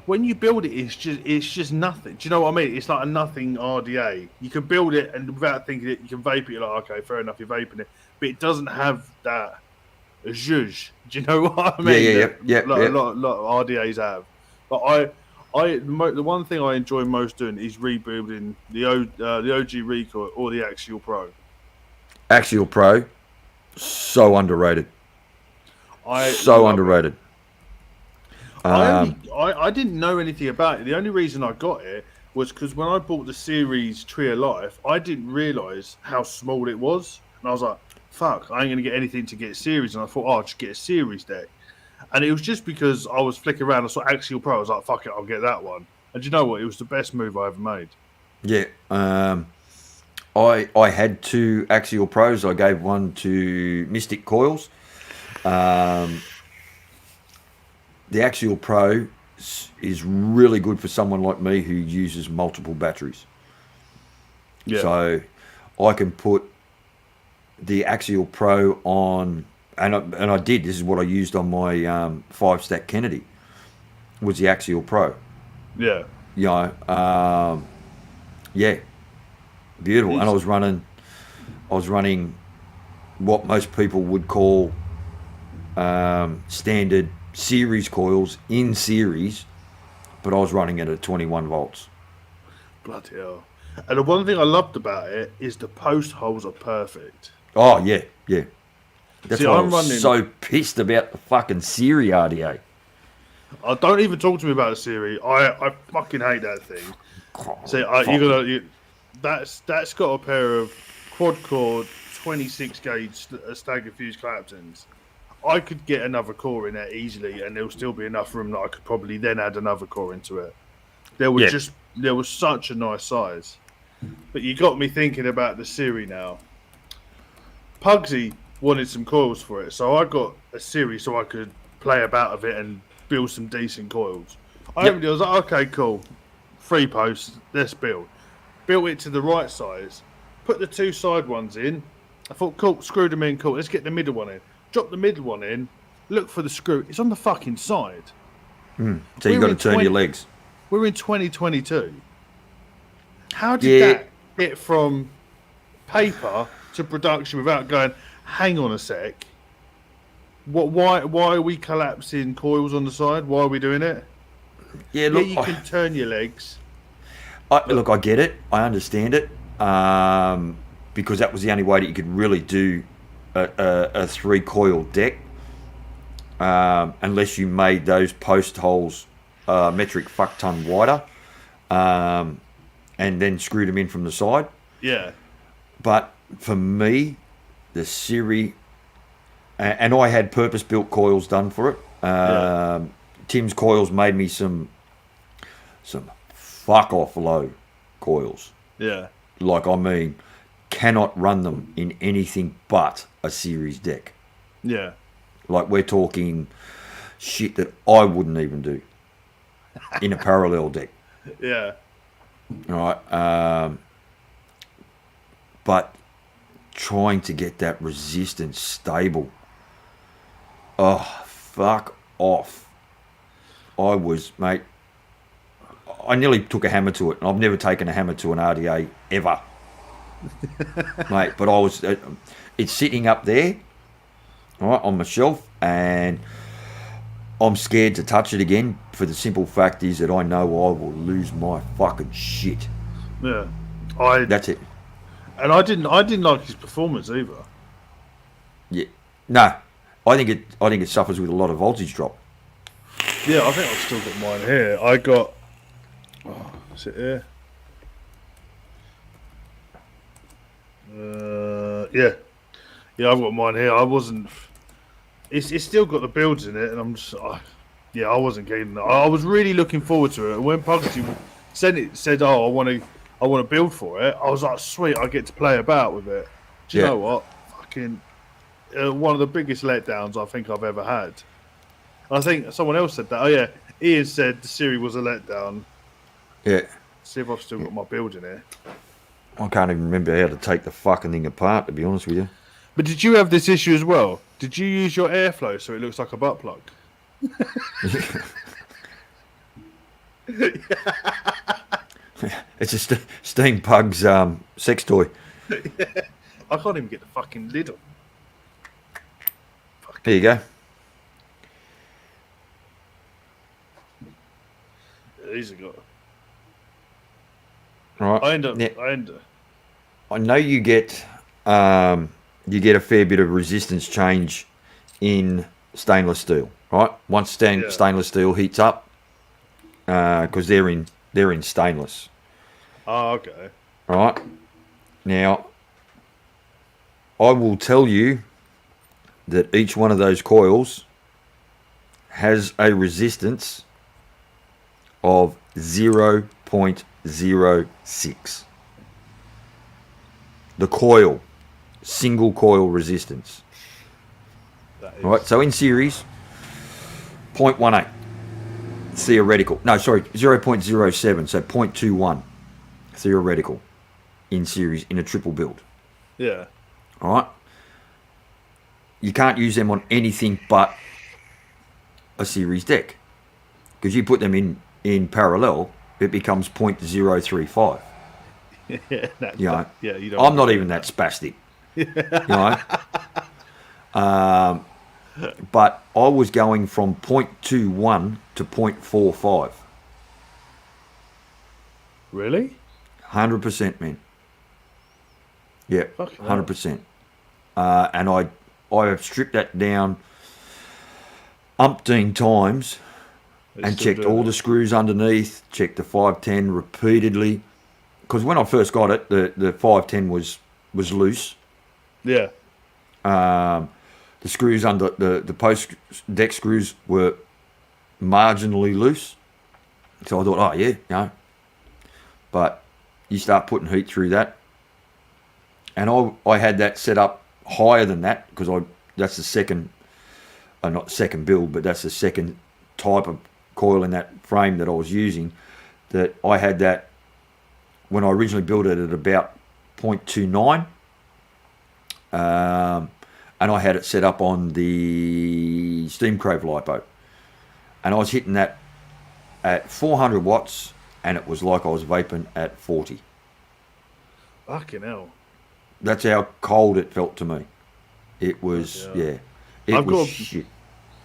when you build it, it's just nothing. Do you know what I mean? It's like a nothing RDA. You can build it, and without thinking it, you can vape it. You're like, okay, fair enough, you're vaping it, but it doesn't have that zhuzh. Do you know what I mean? Yeah. A lot of RDAs have. But the one thing I enjoy most doing is rebuilding the OG Recoil or the Axial Pro. Axial Pro, so underrated. Underrated. I didn't know anything about it. The only reason I got it was because when I bought the Series Tree of Life, I didn't realise how small it was. And I was like, fuck, I ain't going to get anything to get a Series. And I thought, I'll just get a Series deck. And it was just because I was flicking around, I saw Axial Pro, I was like, fuck it, I'll get that one. And you know what? It was the best move I ever made. Yeah. I had two Axial Pros. I gave one to Mystic Coils. The Axial Pro is really good for someone like me who uses multiple batteries. Yeah. So I can put the Axial Pro on, and I did. This is what I used on my 5-stack Kennedy. Was the Axial Pro. Yeah. You know, yeah, beautiful. And I was running what most people would call standard series coils in series, but I was running it at 21 volts. Bloody hell. And the one thing I loved about it is the post holes are perfect. Oh, yeah. That's why I'm so pissed about the fucking Siri RDA. Don't even talk to me about the Siri. I fucking hate that thing. See, that's got a pair of quad core 26 gauge stagger fuse Claptons. I could get another core in there easily, and there'll still be enough room that I could probably then add another core into it. There was such a nice size. But you got me thinking about the Siri now. Pugsy wanted some coils for it, so I got a Siri so I could play about with it and build some decent coils. I was like, okay, cool. 3 posts, let's build. Built it to the right size, put the two side ones in. I thought, cool, screw them in, cool. Let's get the middle one in. Drop the middle one in. Look for the screw. It's on the fucking side. So you got to turn your legs. We're in 2022. How did that get from paper to production without going, hang on a sec? Why are we collapsing coils on the side? Why are we doing it? Yeah, look, you can turn your legs. Look, I get it. I understand it. Because that was the only way that you could really do a 3-coil deck. Unless you made those post holes metric fuck ton wider. And then screwed them in from the side. Yeah. But for me, the Siri, and I had purpose-built coils done for it. Tim's coils made me some fuck-off low coils. Yeah. Like, I mean, cannot run them in anything but a series deck. Yeah. Like, we're talking shit that I wouldn't even do in a parallel deck. Yeah. Right. But trying to get that resistance stable. Oh, fuck off. I nearly took a hammer to it, and I've never taken a hammer to an RDA ever. Mate, but it's sitting up there, right, on my shelf, and I'm scared to touch it again for the simple fact is that I know I will lose my fucking shit. Yeah. That's it. And I didn't like his performance either. Yeah. No. I think it suffers with a lot of voltage drop. Yeah, I think I've still got mine here. I got is it here? Yeah, I've got mine here. I wasn't. It's still got the builds in it, and I'm just. I wasn't keen. I was really looking forward to it. When Pugsy said, "Oh, I want to build for it," I was like, "Sweet, I get to play about with it." Do you know what? Fucking one of the biggest letdowns I think I've ever had. And I think someone else said that. Oh yeah, Ian said the Siri was a letdown. Yeah. See if I've still got my build in here. I can't even remember how to take the fucking thing apart, to be honest with you. But did you have this issue as well? Did you use your airflow so it looks like a butt plug? It's a Steam Pug's sex toy. I can't even get the fucking lid on. There you go. These have got. Right. I know you get a fair bit of resistance change in stainless steel, right? Once stainless steel heats up, because they're in stainless. Oh, okay. Right. Now, I will tell you that each one of those coils has a resistance of 0.06. The coil, single coil resistance. Right, so in series, 0.18 theoretical. No, sorry, 0.07, so 0.21 theoretical in series in a triple build. Yeah. All right. You can't use them on anything but a series deck, because you put them in parallel, it becomes 0.035. You know, I'm not even that spastic. You know. But I was going from 0.21 to 0.45. Really? 100%, man. Yeah, 100%. And I have stripped that down umpteen times and checked all the screws underneath, checked the 510 repeatedly. Because when I first got it, the 510 was loose. Yeah. The screws under the post deck screws were marginally loose. So I thought, oh yeah, you know. But you start putting heat through that. And I had that set up higher than that, because that's the second, not second build, but that's the second type of coil in that frame that I was using. That I had that when I originally built it at about 0.29. And I had it set up on the Steam Crave lipo. And I was hitting that at 400 watts, and it was like I was vaping at 40. Fucking hell. That's how cold it felt to me. It was, It was shit.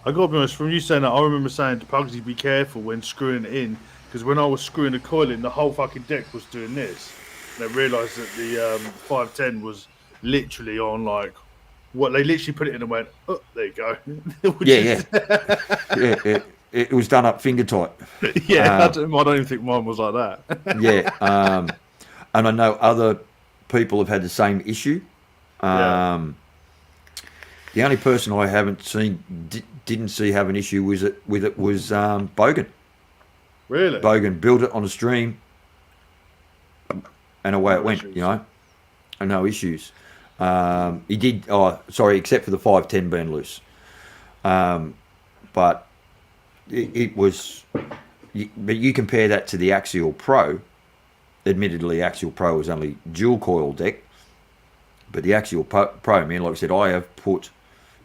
I got to be honest, from you saying that, I remember saying to Pugsy, be careful when screwing it in, because when I was screwing the coil in, the whole fucking deck was doing this. And I realised that the 510 was literally on, like, what they literally put it in and went, oh, there you go. It was done up finger tight. I don't even think mine was like that. And I know other people have had the same issue. The only person I haven't seen didn't see have an issue with it was Bogan. Really? Bogan built it on a stream, and away it went. Issues. You know, and no issues. He did. Except for the 510 being loose. But it was. But you compare that to the Axial Pro. Admittedly, Axial Pro is only dual coil deck, but the Axial Pro, man, like I said, I have put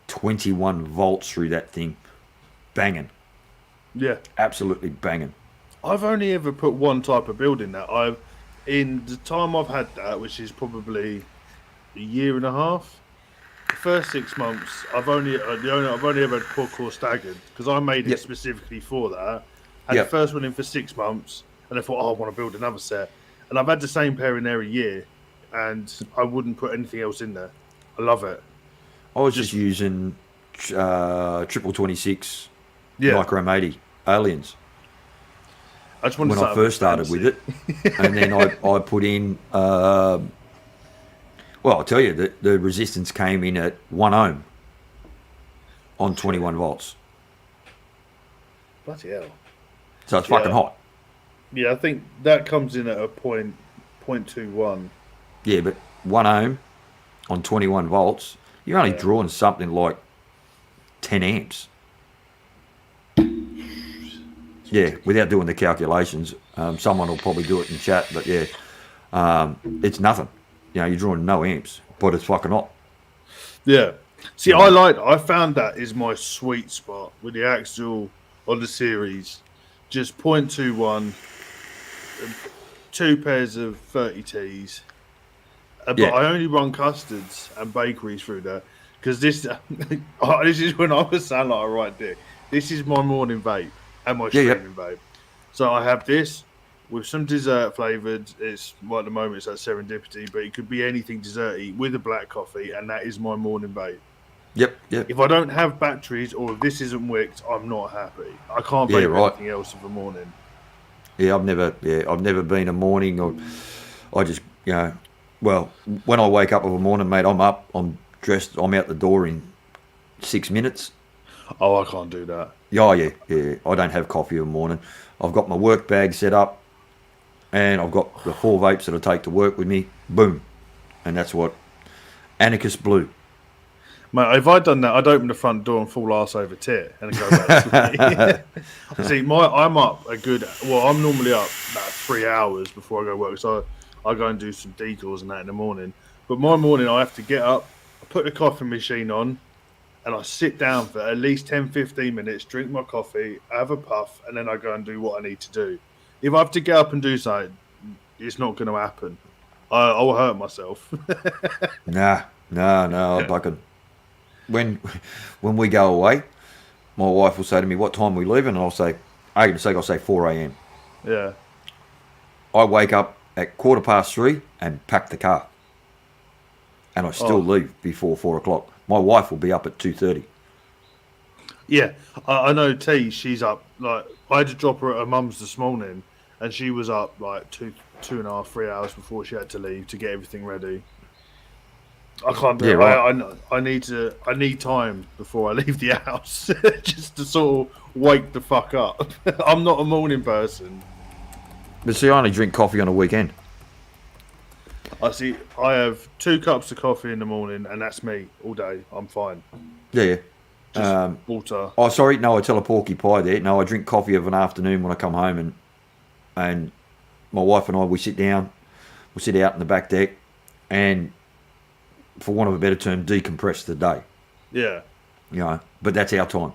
21 volts through that thing, banging. Yeah, absolutely banging. I've only ever put one type of build in that. In the time I've had that, which is probably a year and a half, the first 6 months, I've only ever had quad core staggered because I made it specifically for that. Had the first one in for 6 months, and I thought, I want to build another set. And I've had the same pair in there a year, and I wouldn't put anything else in there. I love it. I was just using triple 26 Micro 80 Aliens. I just wanted when I first started with it, and then I put in. Well, I'll tell you that the resistance came in at 1 ohm on 21 volts. Bloody hell! So it's fucking hot. Yeah, I think that comes in at a 0.21. Yeah, but 1 ohm on 21 volts, you're only drawing something like 10 amps. Yeah, without doing the calculations. Someone will probably do it in chat, but it's nothing. You know, you're drawing no amps, but it's fucking hot. Yeah. See, I found that is my sweet spot with the Axial on the series. Just 0.21, 2 pairs of 30Ts. But I only run custards and bakeries through that because this is when I was sound like a right dick. This is my morning vape and my streaming vape. So I have this with some dessert flavoured. It's at the moment it's that serendipity, but it could be anything desserty with a black coffee, and that is my morning vape. Yep. If I don't have batteries or if this isn't wicked, I'm not happy. I can't vape anything else in the morning. Yeah, I've never been a morning or I just well, when I wake up of a morning, mate, I'm up, I'm dressed, I'm out the door in 6 minutes. Oh, I can't do that. Yeah. I don't have coffee in the morning. I've got my work bag set up, and I've got the 4 vapes that I take to work with me. Boom, and that's what Anarchus Blue. Mate, if I'd done that, I'd open the front door and fall arse over tit and go back to sleep. See, I'm up a good. Well, I'm normally up about 3 hours before I go work, so I go and do some decals and that in the morning. But my morning, I have to get up, I put the coffee machine on, and I sit down for at least 10-15 minutes, drink my coffee, have a puff, and then I go and do what I need to do. If I have to get up and do something, it's not going to happen. I'll hurt myself. No. I fucking when we go away, my wife will say to me, "What time are we leaving?" And I'll say, I'll say 4 a.m. Yeah. I wake up at 3:15 and pack the car, and I still leave before 4 o'clock. My wife will be up at 2:30. Yeah, I know T, she's up, like, I had to drop her at her mum's this morning, and she was up, like, 2.5, 3 hours before she had to leave to get everything ready. I can't do it. Right. I need time before I leave the house, just to sort of wake the fuck up. I'm not a morning person. But see, I only drink coffee on a weekend. I have 2 cups of coffee in the morning, and that's me all day. I'm fine. Yeah. Just water. Oh, sorry. No, I tell a porky pie there. No, I drink coffee of an afternoon when I come home, and my wife and I, we sit down. We'll sit out in the back deck, and, for want of a better term, decompress the day. Yeah. But that's our time.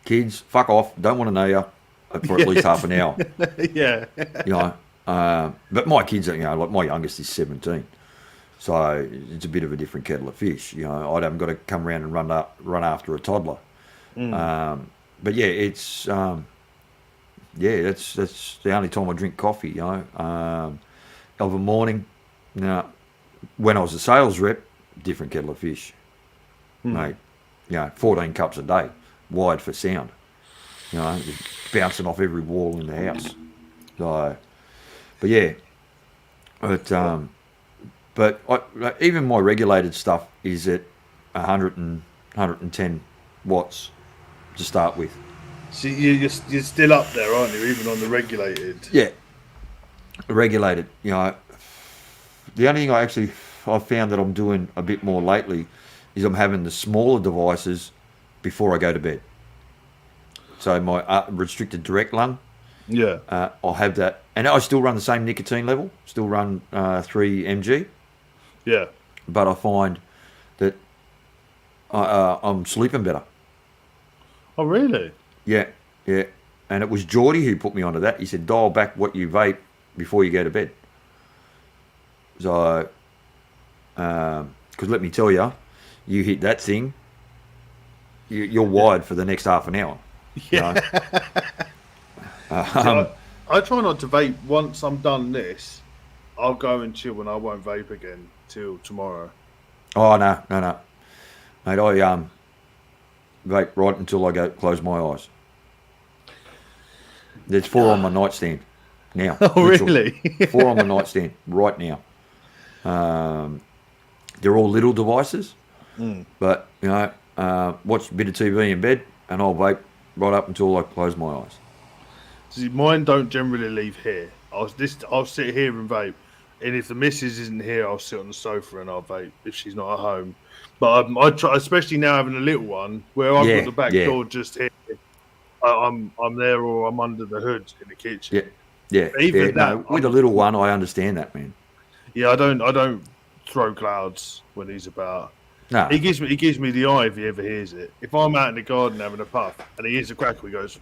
Kids, fuck off. Don't want to know you for at least half an hour. Yeah. But my kids are, like my youngest is 17, so it's a bit of a different kettle of fish. I haven't got to come around and run after a toddler. But yeah, it's that's the only time I drink coffee. Of a morning. Now, when I was a sales rep, different kettle of fish, mate. 14 cups a day, wired for sound. Bouncing off every wall in the house. So, but yeah, but even my regulated stuff is at 100 and 110 watts to start with. So you're still up there, aren't you? Even on the regulated. Yeah, regulated. The only thing I've found that I'm doing a bit more lately is I'm having the smaller devices before I go to bed. So my restricted direct lung, I'll have that, and I still run the same nicotine level, still run 3 mg. Yeah. But I find that I'm sleeping better. Oh, really? Yeah. And it was Geordie who put me onto that. He said, dial back what you vape before you go to bed. So, because let me tell you, you hit that thing, you're wired for the next half an hour. Yeah. I try not to vape. Once I'm done this, I'll go and chill and I won't vape again till tomorrow. Oh, no. Mate, I vape right until I go close my eyes. There's 4 on my nightstand now. Oh, really? 4 on my nightstand right now. They're all little devices, but watch a bit of TV in bed, and I'll vape right up until I close my eyes. See, mine don't generally leave here. I'll sit here and vape, and if the missus isn't here, I'll sit on the sofa and I'll vape if she's not at home. But I try, especially now having a little one, where I've got the back door just here. I'm there, or I'm under the hood in the kitchen. Yeah. With a little one, I understand that, man. Yeah, I don't throw clouds when he's about. No. He gives me the eye if he ever hears it. If I'm out in the garden having a puff and he hears a crackle, he goes.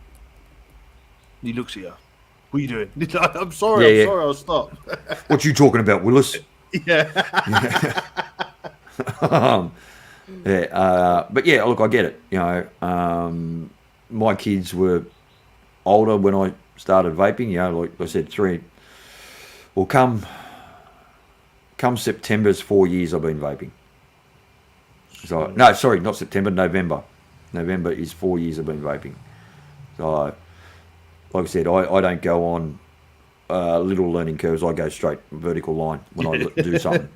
He looks at you. What are you doing? I'm sorry, I'll stop. What you talking about, Willis? Yeah. But yeah, look, I get it. My kids were older when I started vaping. Like I said, 3. Well, come September's 4 years I've been vaping. So no, sorry, not September, November. November is 4 years I've been vaping. So, like I said, I don't go on little learning curves. I go straight vertical line when I do something.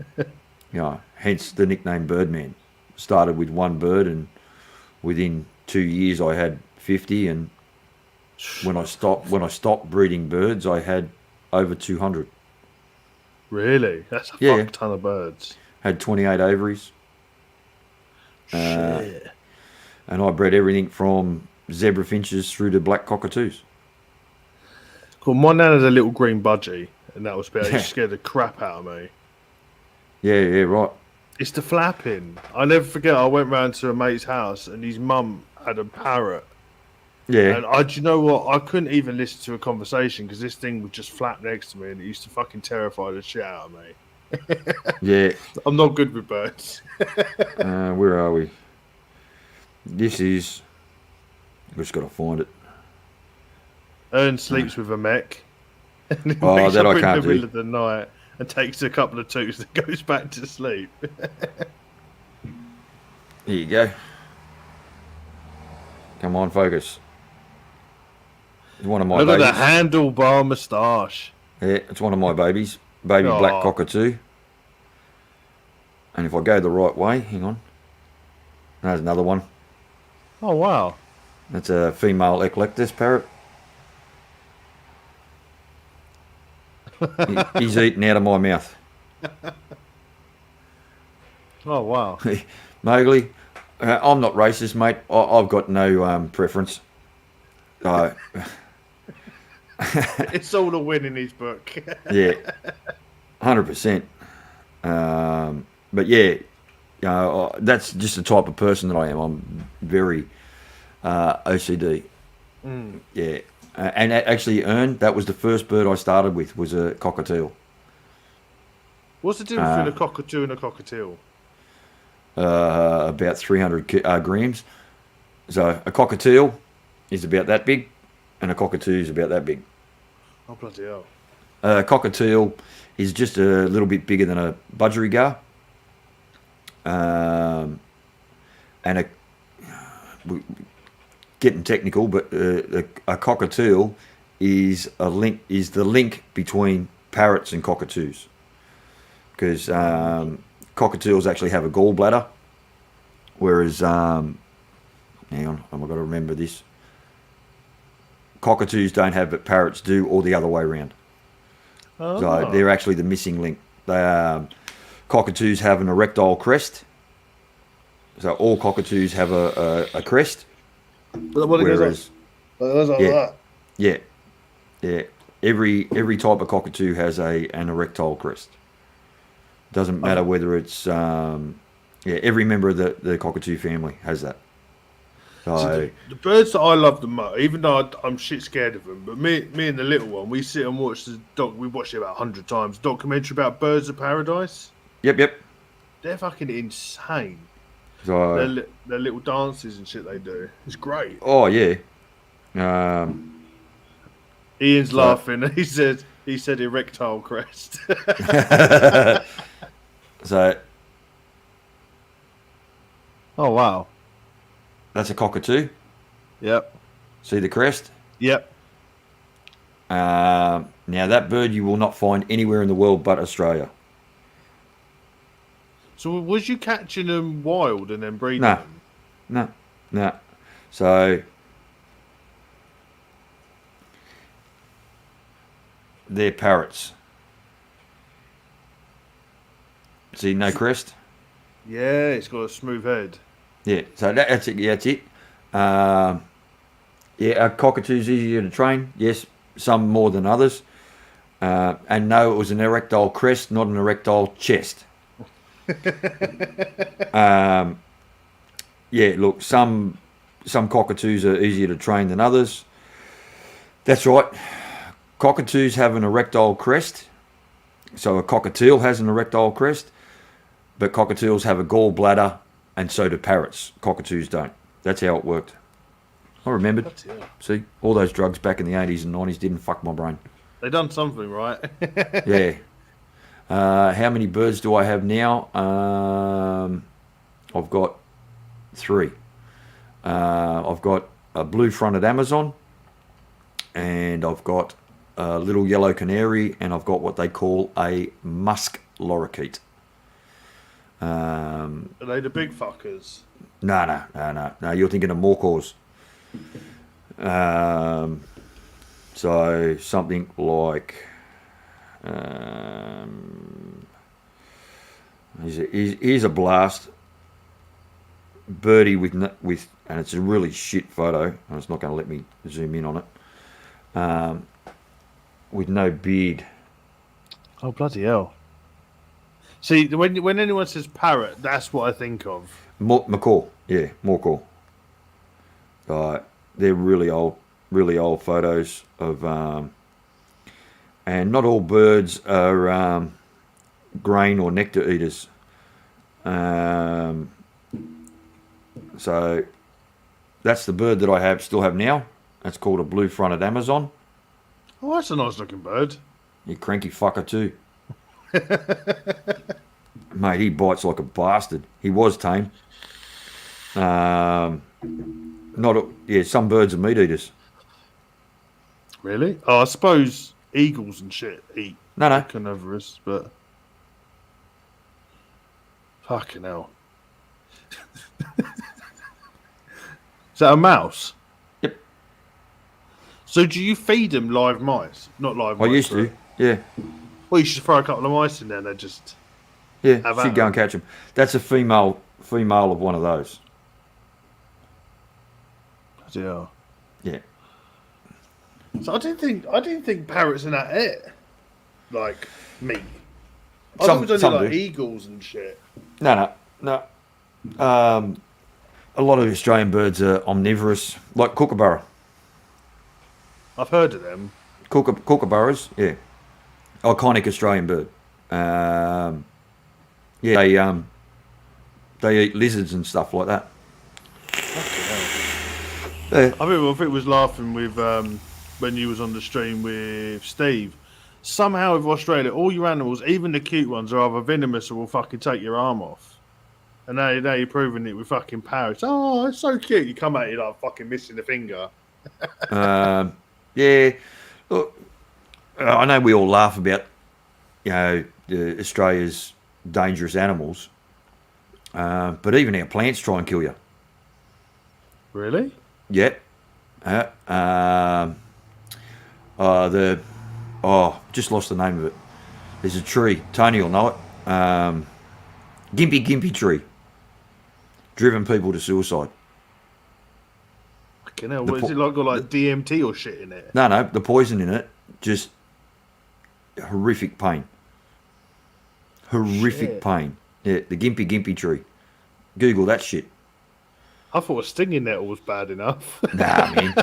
Hence the nickname Birdman. Started with 1 bird, and within 2 years I had 50. And when I stopped breeding birds, I had over 200. Really? That's a fuck ton of birds. Had 28 aviaries. Shit. And I bred everything from zebra finches through to black cockatoos. Cool. My nan had a little green budgie, and that was better. It scared the crap out of me. Yeah, right. It's the flapping. I never forget. I went round to a mate's house, and his mum had a parrot. Yeah. And do you know what? I couldn't even listen to a conversation because this thing would just flap next to me, and it used to fucking terrify the shit out of me. Yeah. I'm not good with birds. Where are we? This is. I've just got to find it. Ern sleeps with a mech. And That I can't do. in the middle of the night and takes a couple of toots and goes back to sleep. Here you go. Come on, focus. It's one of my Look babies. at the handlebar moustache. Yeah, it's one of my babies. Baby black cockatoo. And if I go the right way, hang on. There's another one. Oh, wow. That's a female eclectus parrot. He's eating out of my mouth. Oh, wow. Mowgli, I'm not racist, mate. I've got no preference. It's all a win in his book. Yeah, 100%. But yeah, that's just the type of person that I am. I'm very OCD. Yeah. And actually, that was the first bird I started with, was a cockatiel. What's the difference between a cockatoo and a cockatiel? About 300 grams. So a cockatiel is about that big, and a cockatoo is about that big. Oh, bloody hell. A cockatiel is just a little bit bigger than a budgerigar. And getting technical, but a cockatiel is the link between parrots and cockatoos, because cockatiels actually have a gallbladder, whereas hang on, I've got to remember this. Cockatoos don't have, but parrots do, or the other way around. Oh. So they're actually the missing link. Cockatoos have an erectile crest. So all cockatoos have a crest. Whereas, yeah. Every type of cockatoo has an erectile crest. Doesn't matter whether it's every member of the cockatoo family has that. So the birds that I love the most, even though I'm shit scared of them, but me and the little one, we sit and watch the we watched it about 100 times. Documentary about birds of paradise. Yep. They're fucking insane. So their little dances and shit they do. It's great. Oh yeah. Ian's laughing. He said erectile crest. So. Oh wow. That's a cockatoo. Yep. See the crest? Yep. Now that bird you will not find anywhere in the world but Australia. So was you catching them wild and then breeding them? No. So they're parrots. See, no crest? Yeah, it's got a smooth head. Yeah, so that's it. Yeah, that's it. A cockatoo's easier to train. Yes, some more than others. And no, it was an erectile crest, not an erectile chest. Look, some cockatoos are easier to train than others. That's right. Cockatoos have an erectile crest. So a cockatiel has an erectile crest, but cockatiels have a gallbladder, and so do parrots. Cockatoos don't. That's how it worked. I remembered. See, all those drugs back in the 80s and 90s didn't fuck my brain. They done something right. Yeah. How many birds do I have now? I've got 3. I've got a blue-fronted Amazon, and I've got a little yellow canary, and I've got what they call a musk lorikeet. Are they the big fuckers? No. You're thinking of macaws. So something like here's a blast birdie with, and it's a really shit photo, and it's not going to let me zoom in on it. With no beard. Oh bloody hell! See, when anyone says parrot, that's what I think of. Macaw, yeah, macaw. They're really old photos of, and not all birds are grain or nectar eaters. So that's the bird that I still have now. That's called a blue-fronted Amazon. Oh, that's a nice looking bird. You cranky fucker too. Mate, he bites like a bastard. He was tame. Some birds are meat eaters. Really? Oh, I suppose eagles and shit eat carnivorous, but fucking hell. Is that a mouse? Yep. So do you feed them live mice? Not live mice. I used to, yeah. Well, you should throw a couple of mice in there and they just... Yeah, she'd go and catch them. That's a female of one of those. Yeah. Yeah. So I didn't think parrots are that it. Like meat. I thought it was only like do. eagles and shit. No. A lot of Australian birds are omnivorous, like kookaburra. I've heard of them. Kookaburras, yeah, iconic Australian bird. Yeah, they eat lizards and stuff like that. I think it was laughing with when you was on the stream with Steve. Somehow with Australia, all your animals, even the cute ones, are either venomous or will fucking take your arm off. And now you're proving it with fucking power. Oh, it's so cute. You come at it like fucking missing a finger. Yeah, look, I know we all laugh about, Australia's dangerous animals, but even our plants try and kill you. Really? Yeah. Just lost the name of it. There's a tree. Tony will know it. Gimpy tree. Driven people to suicide. Fucking hell. What is it like? Got like DMT or shit in it? No. The poison in it, just horrific pain. Horrific pain. Yeah, the Gimpy tree. Google that shit. I thought a stinging nettle was bad enough. Nah, man.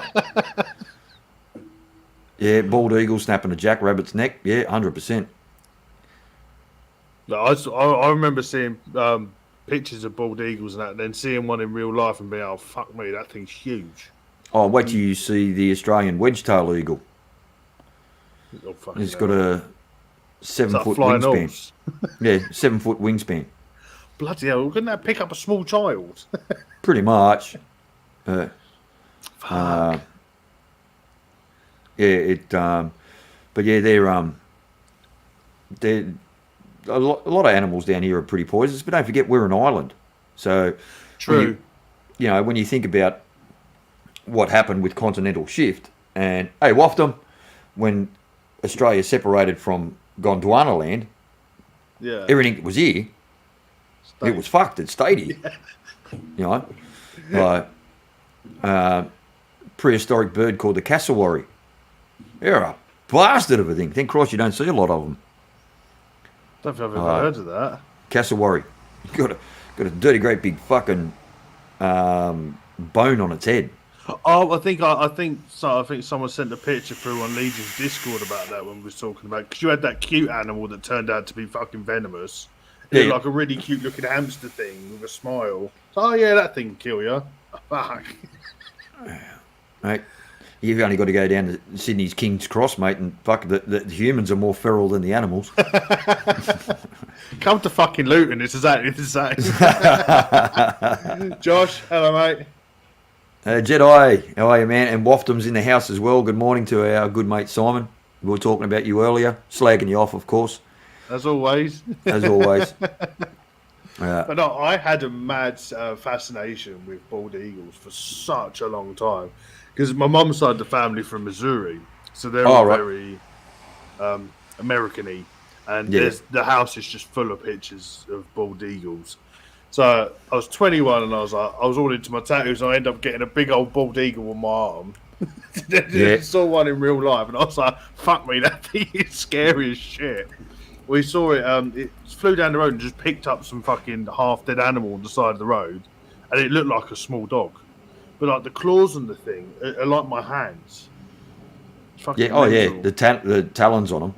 Yeah, bald eagle snapping a jackrabbit's neck. Yeah, 100%. I remember seeing pictures of bald eagles and that, and then seeing one in real life and being, oh, fuck me, that thing's huge. Oh, wait till you see the Australian wedge-tail eagle. Oh, it's got a 7-foot wingspan. Yeah, 7-foot wingspan. Bloody hell, couldn't that pick up a small child? Pretty much. Fuck. But yeah, they're a lot of animals down here are pretty poisonous, but don't forget we're an island. So true. When you think about what happened with continental shift, and hey, Waftum, when Australia separated from Gondwana land, yeah, everything that was here, it was fucked. It stayed here. Like prehistoric bird called the cassowary. They're a bastard of a thing. Thank Christ you don't see a lot of them. Don't think I've ever heard of that. Cassowary. Got a dirty, great big fucking bone on its head. Oh, I think someone sent a picture through on Legion's Discord about that when we was talking about, because you had that cute animal that turned out to be fucking venomous. It looked like a really cute looking hamster thing with a smile. Oh yeah, that thing can kill you. Fuck. Mate, you've only got to go down to Sydney's King's Cross, mate, and fuck, the humans are more feral than the animals. Come to fucking Luton, it's exactly the same. Josh, hello mate. Jedi, how are you, man? And Waftum's in the house as well. Good morning to our good mate Simon. We were talking about you earlier, slagging you off, of course. As always. As always. But no, I had a mad fascination with bald eagles for such a long time. Because my mum's side of the family from Missouri. So they're all very American-y. And the house is just full of pictures of bald eagles. So I was 21 and I was all into my tattoos, and I ended up getting a big old bald eagle on my arm. I saw one in real life and I was like, fuck me, that thing is scary as shit. We saw it, it flew down the road and just picked up some fucking half-dead animal on the side of the road, and it looked like a small dog. But like the claws on the thing are like my hands. The talons on them.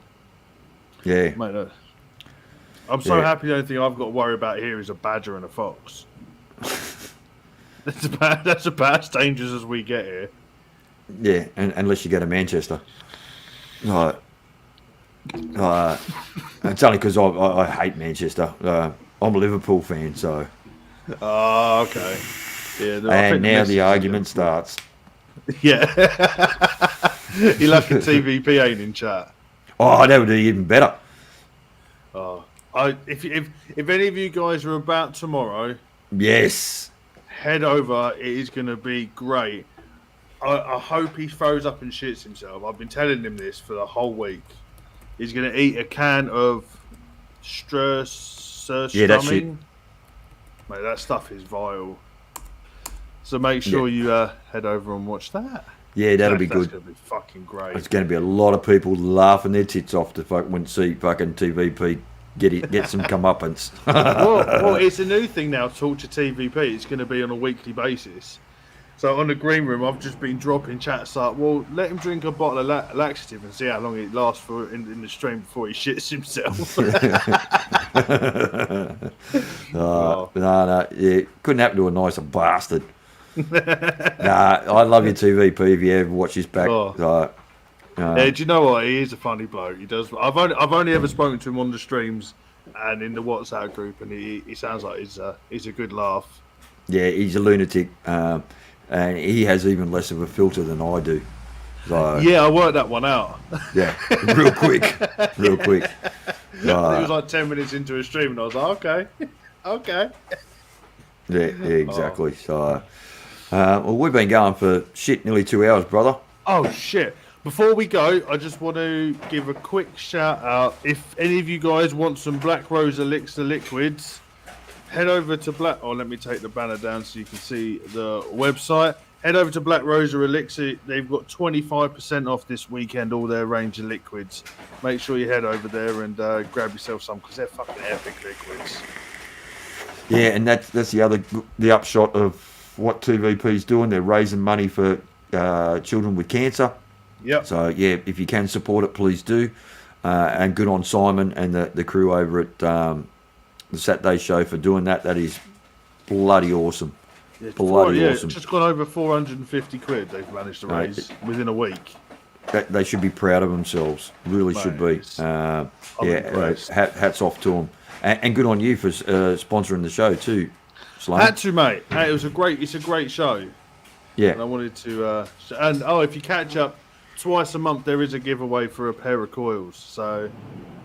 Yeah. Mate, I'm so happy the only thing I've got to worry about here is a badger and a fox. That's about as dangerous as we get here. Yeah, and unless you go to Manchester. It's only because I hate Manchester. I'm a Liverpool fan, so... Oh, okay. Yeah, and now the argument starts. Yeah. You're lucky TVP ain't in chat. Oh, that would be even better. Oh, if any of you guys are about tomorrow, yes, head over. It is going to be great. I hope he throws up and shits himself. I've been telling him this for the whole week. He's going to eat a can of Surströmming. Mate, that stuff is vile. So make sure you head over and watch that. Yeah, that'll be good. That's going to be fucking great. It's going to be a lot of people laughing their tits off to fucking see fucking TVP get some comeuppance. Well, it's a new thing now. Torture TVP. It's going to be on a weekly basis. So on the green room, I've just been dropping chats like, well, let him drink a bottle of laxative and see how long it lasts for in the stream before he shits himself. No, yeah, couldn't happen to a nicer bastard. I love your TVP if you ever watch this back. Yeah, do you know what? He is a funny bloke. He does. I've only ever spoken to him on the streams and in the WhatsApp group, and he sounds like he's a good laugh. Yeah, he's a lunatic, and he has even less of a filter than I do. So, yeah, I worked that one out. Yeah, real quick. It was like 10 minutes into a stream, and I was like, okay. Yeah, exactly. So, well, we've been going for nearly 2 hours, brother. Oh shit! Before we go, I just want to give a quick shout out. If any of you guys want some Black Rose Elixir liquids, head over to let me take the banner down so you can see the website. Head over to Black Rose Elixir. They've got 25% off this weekend, all their range of liquids. Make sure you head over there and grab yourself some because they're fucking epic liquids. Yeah, and that's the upshot of what TVP's doing. They're raising money for children with cancer. Yep. So, yeah, if you can support it, please do. And good on Simon and the crew over at the Saturday show for doing that. That is bloody awesome. Awesome. Just gone over 450 quid they've managed to raise within a week. They should be proud of themselves. Really should be. Hats off to them. And good on you for sponsoring the show too, Sloan. Had to, mate. Hey, it's a great show. Yeah. And I wanted to, if you catch up twice a month, there is a giveaway for a pair of coils. So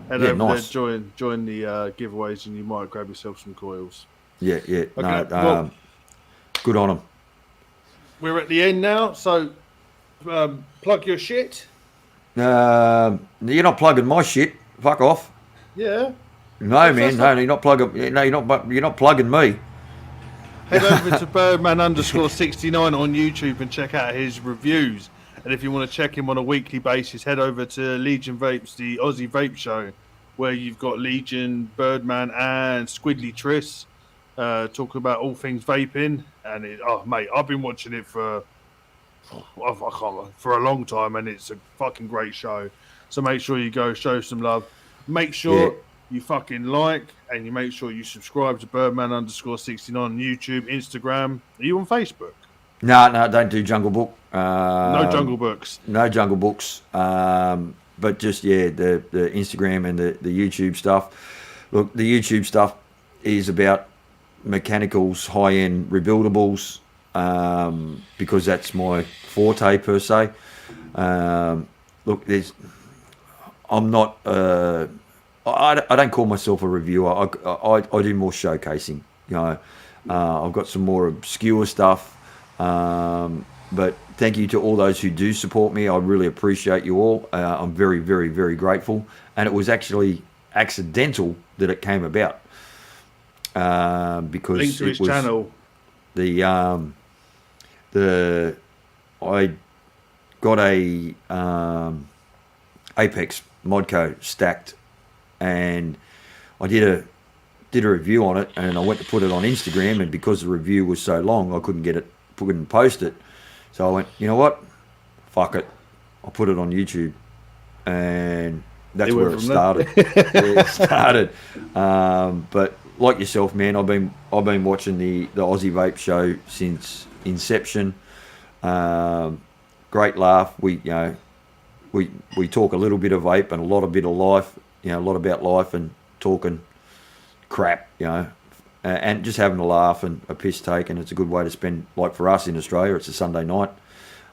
head over there, join the giveaways, and you might grab yourself some coils. Yeah. Okay, well, good on them. We're at the end now, so plug your shit. You're not plugging my shit. Fuck off. Yeah. No, man. No, you're not plugging. No, you're not plugging me. Head over to Birdman_69 on YouTube and check out his reviews. And if you want to check him on a weekly basis, head over to Legion Vapes, the Aussie Vape Show, where you've got Legion, Birdman, and Squidly Triss talk about all things vaping. And mate, I've been watching it for a long time, and it's a fucking great show. So make sure you go show some love. Make sure you fucking like, and you make sure you subscribe to Birdman_69 on YouTube, Instagram. Are you on Facebook? No, don't do Jungle Book. No Jungle Books. No Jungle Books. But just the Instagram and the YouTube stuff. Look, the YouTube stuff is about mechanicals, high-end rebuildables, because that's my forte per se. Look, I'm not. I don't call myself a reviewer. I do more showcasing. You know, I've got some more obscure stuff. But thank you to all those who do support me. I really appreciate you all. I'm very, very, very grateful. And it was actually accidental that it came about. Because link to his channel. I got a Apex Modco stacked, and I did a review on it, and I went to put it on Instagram, and because the review was so long, I couldn't post it. So I went, you know what? Fuck it. I'll put it on YouTube, and that's where it started. It started. But like yourself, man, I've been watching the Aussie Vape Show since inception. Great laugh. We talk a little bit of vape and a lot of bit of life. You know, a lot about life and talking crap. You know, and just having a laugh and a piss take, and it's a good way to spend. Like for us in Australia, it's a Sunday night.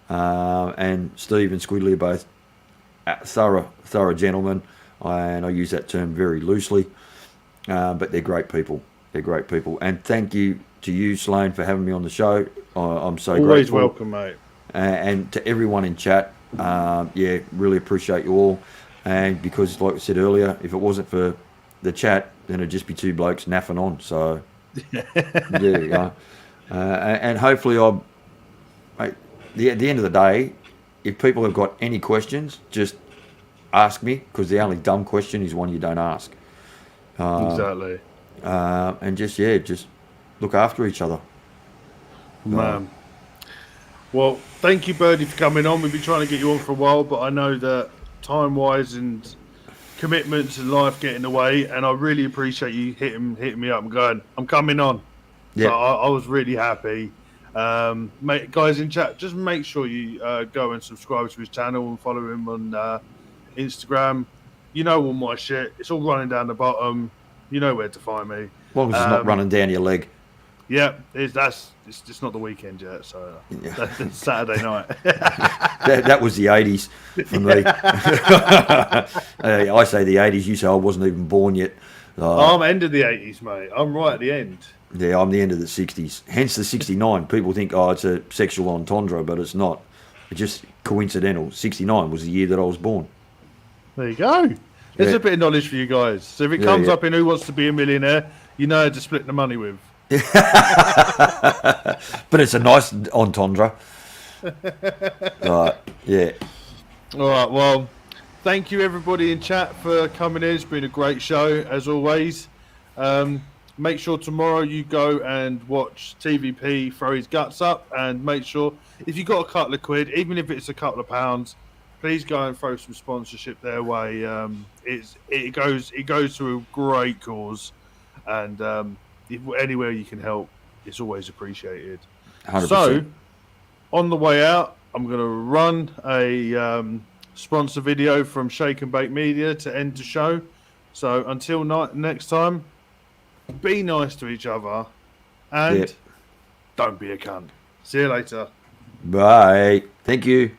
And Steve and Squidly are both thorough gentlemen, and I use that term very loosely. But they're great people. And thank you to you, Sloan, for having me on the show. I'm so grateful. Always welcome, mate. And to everyone in chat, really appreciate you all. And because, like I said earlier, if it wasn't for the chat, then it'd just be two blokes naffing on. So, there you go. And hopefully, at the end of the day, if people have got any questions, just ask me, because the only dumb question is one you don't ask. Exactly. And just look after each other. Man. Well, thank you, Birdie, for coming on. We've been trying to get you on for a while, but I know that time-wise and commitments and life get in the way, and I really appreciate you hitting me up and going, I'm coming on. So Yeah. I was really happy. Guys in chat, just make sure you go and subscribe to his channel and follow him on Instagram. You know all my shit. It's all running down the bottom. You know where to find me. As long as it's not running down your leg. Yeah, it's just not the weekend yet, so that's Saturday night. That was the 80s for me. I say the 80s, you say I wasn't even born yet. I'm end of the 80s, mate. I'm right at the end. Yeah, I'm the end of the 60s. Hence the 69. People think, oh, it's a sexual entendre, but it's not. It's just coincidental. 69 was the year that I was born. There you go. There's Yeah. a bit of knowledge for you guys. So if it comes up in Who Wants to Be a Millionaire, you know how to split the money with. But it's a nice entendre. Yeah. All right, well, thank you everybody in chat for coming in. It's been a great show, as always. Make sure tomorrow you go and watch TVP throw his guts up, and make sure if you got a couple of quid, even if it's a couple of pounds, please go and throw some sponsorship their way. It goes to a great cause, and if anywhere you can help, it's always appreciated. 100%. So, on the way out, I'm going to run a sponsor video from Shake and Bake Media to end the show. So until next time, be nice to each other and don't be a cunt. See you later. Bye. Thank you.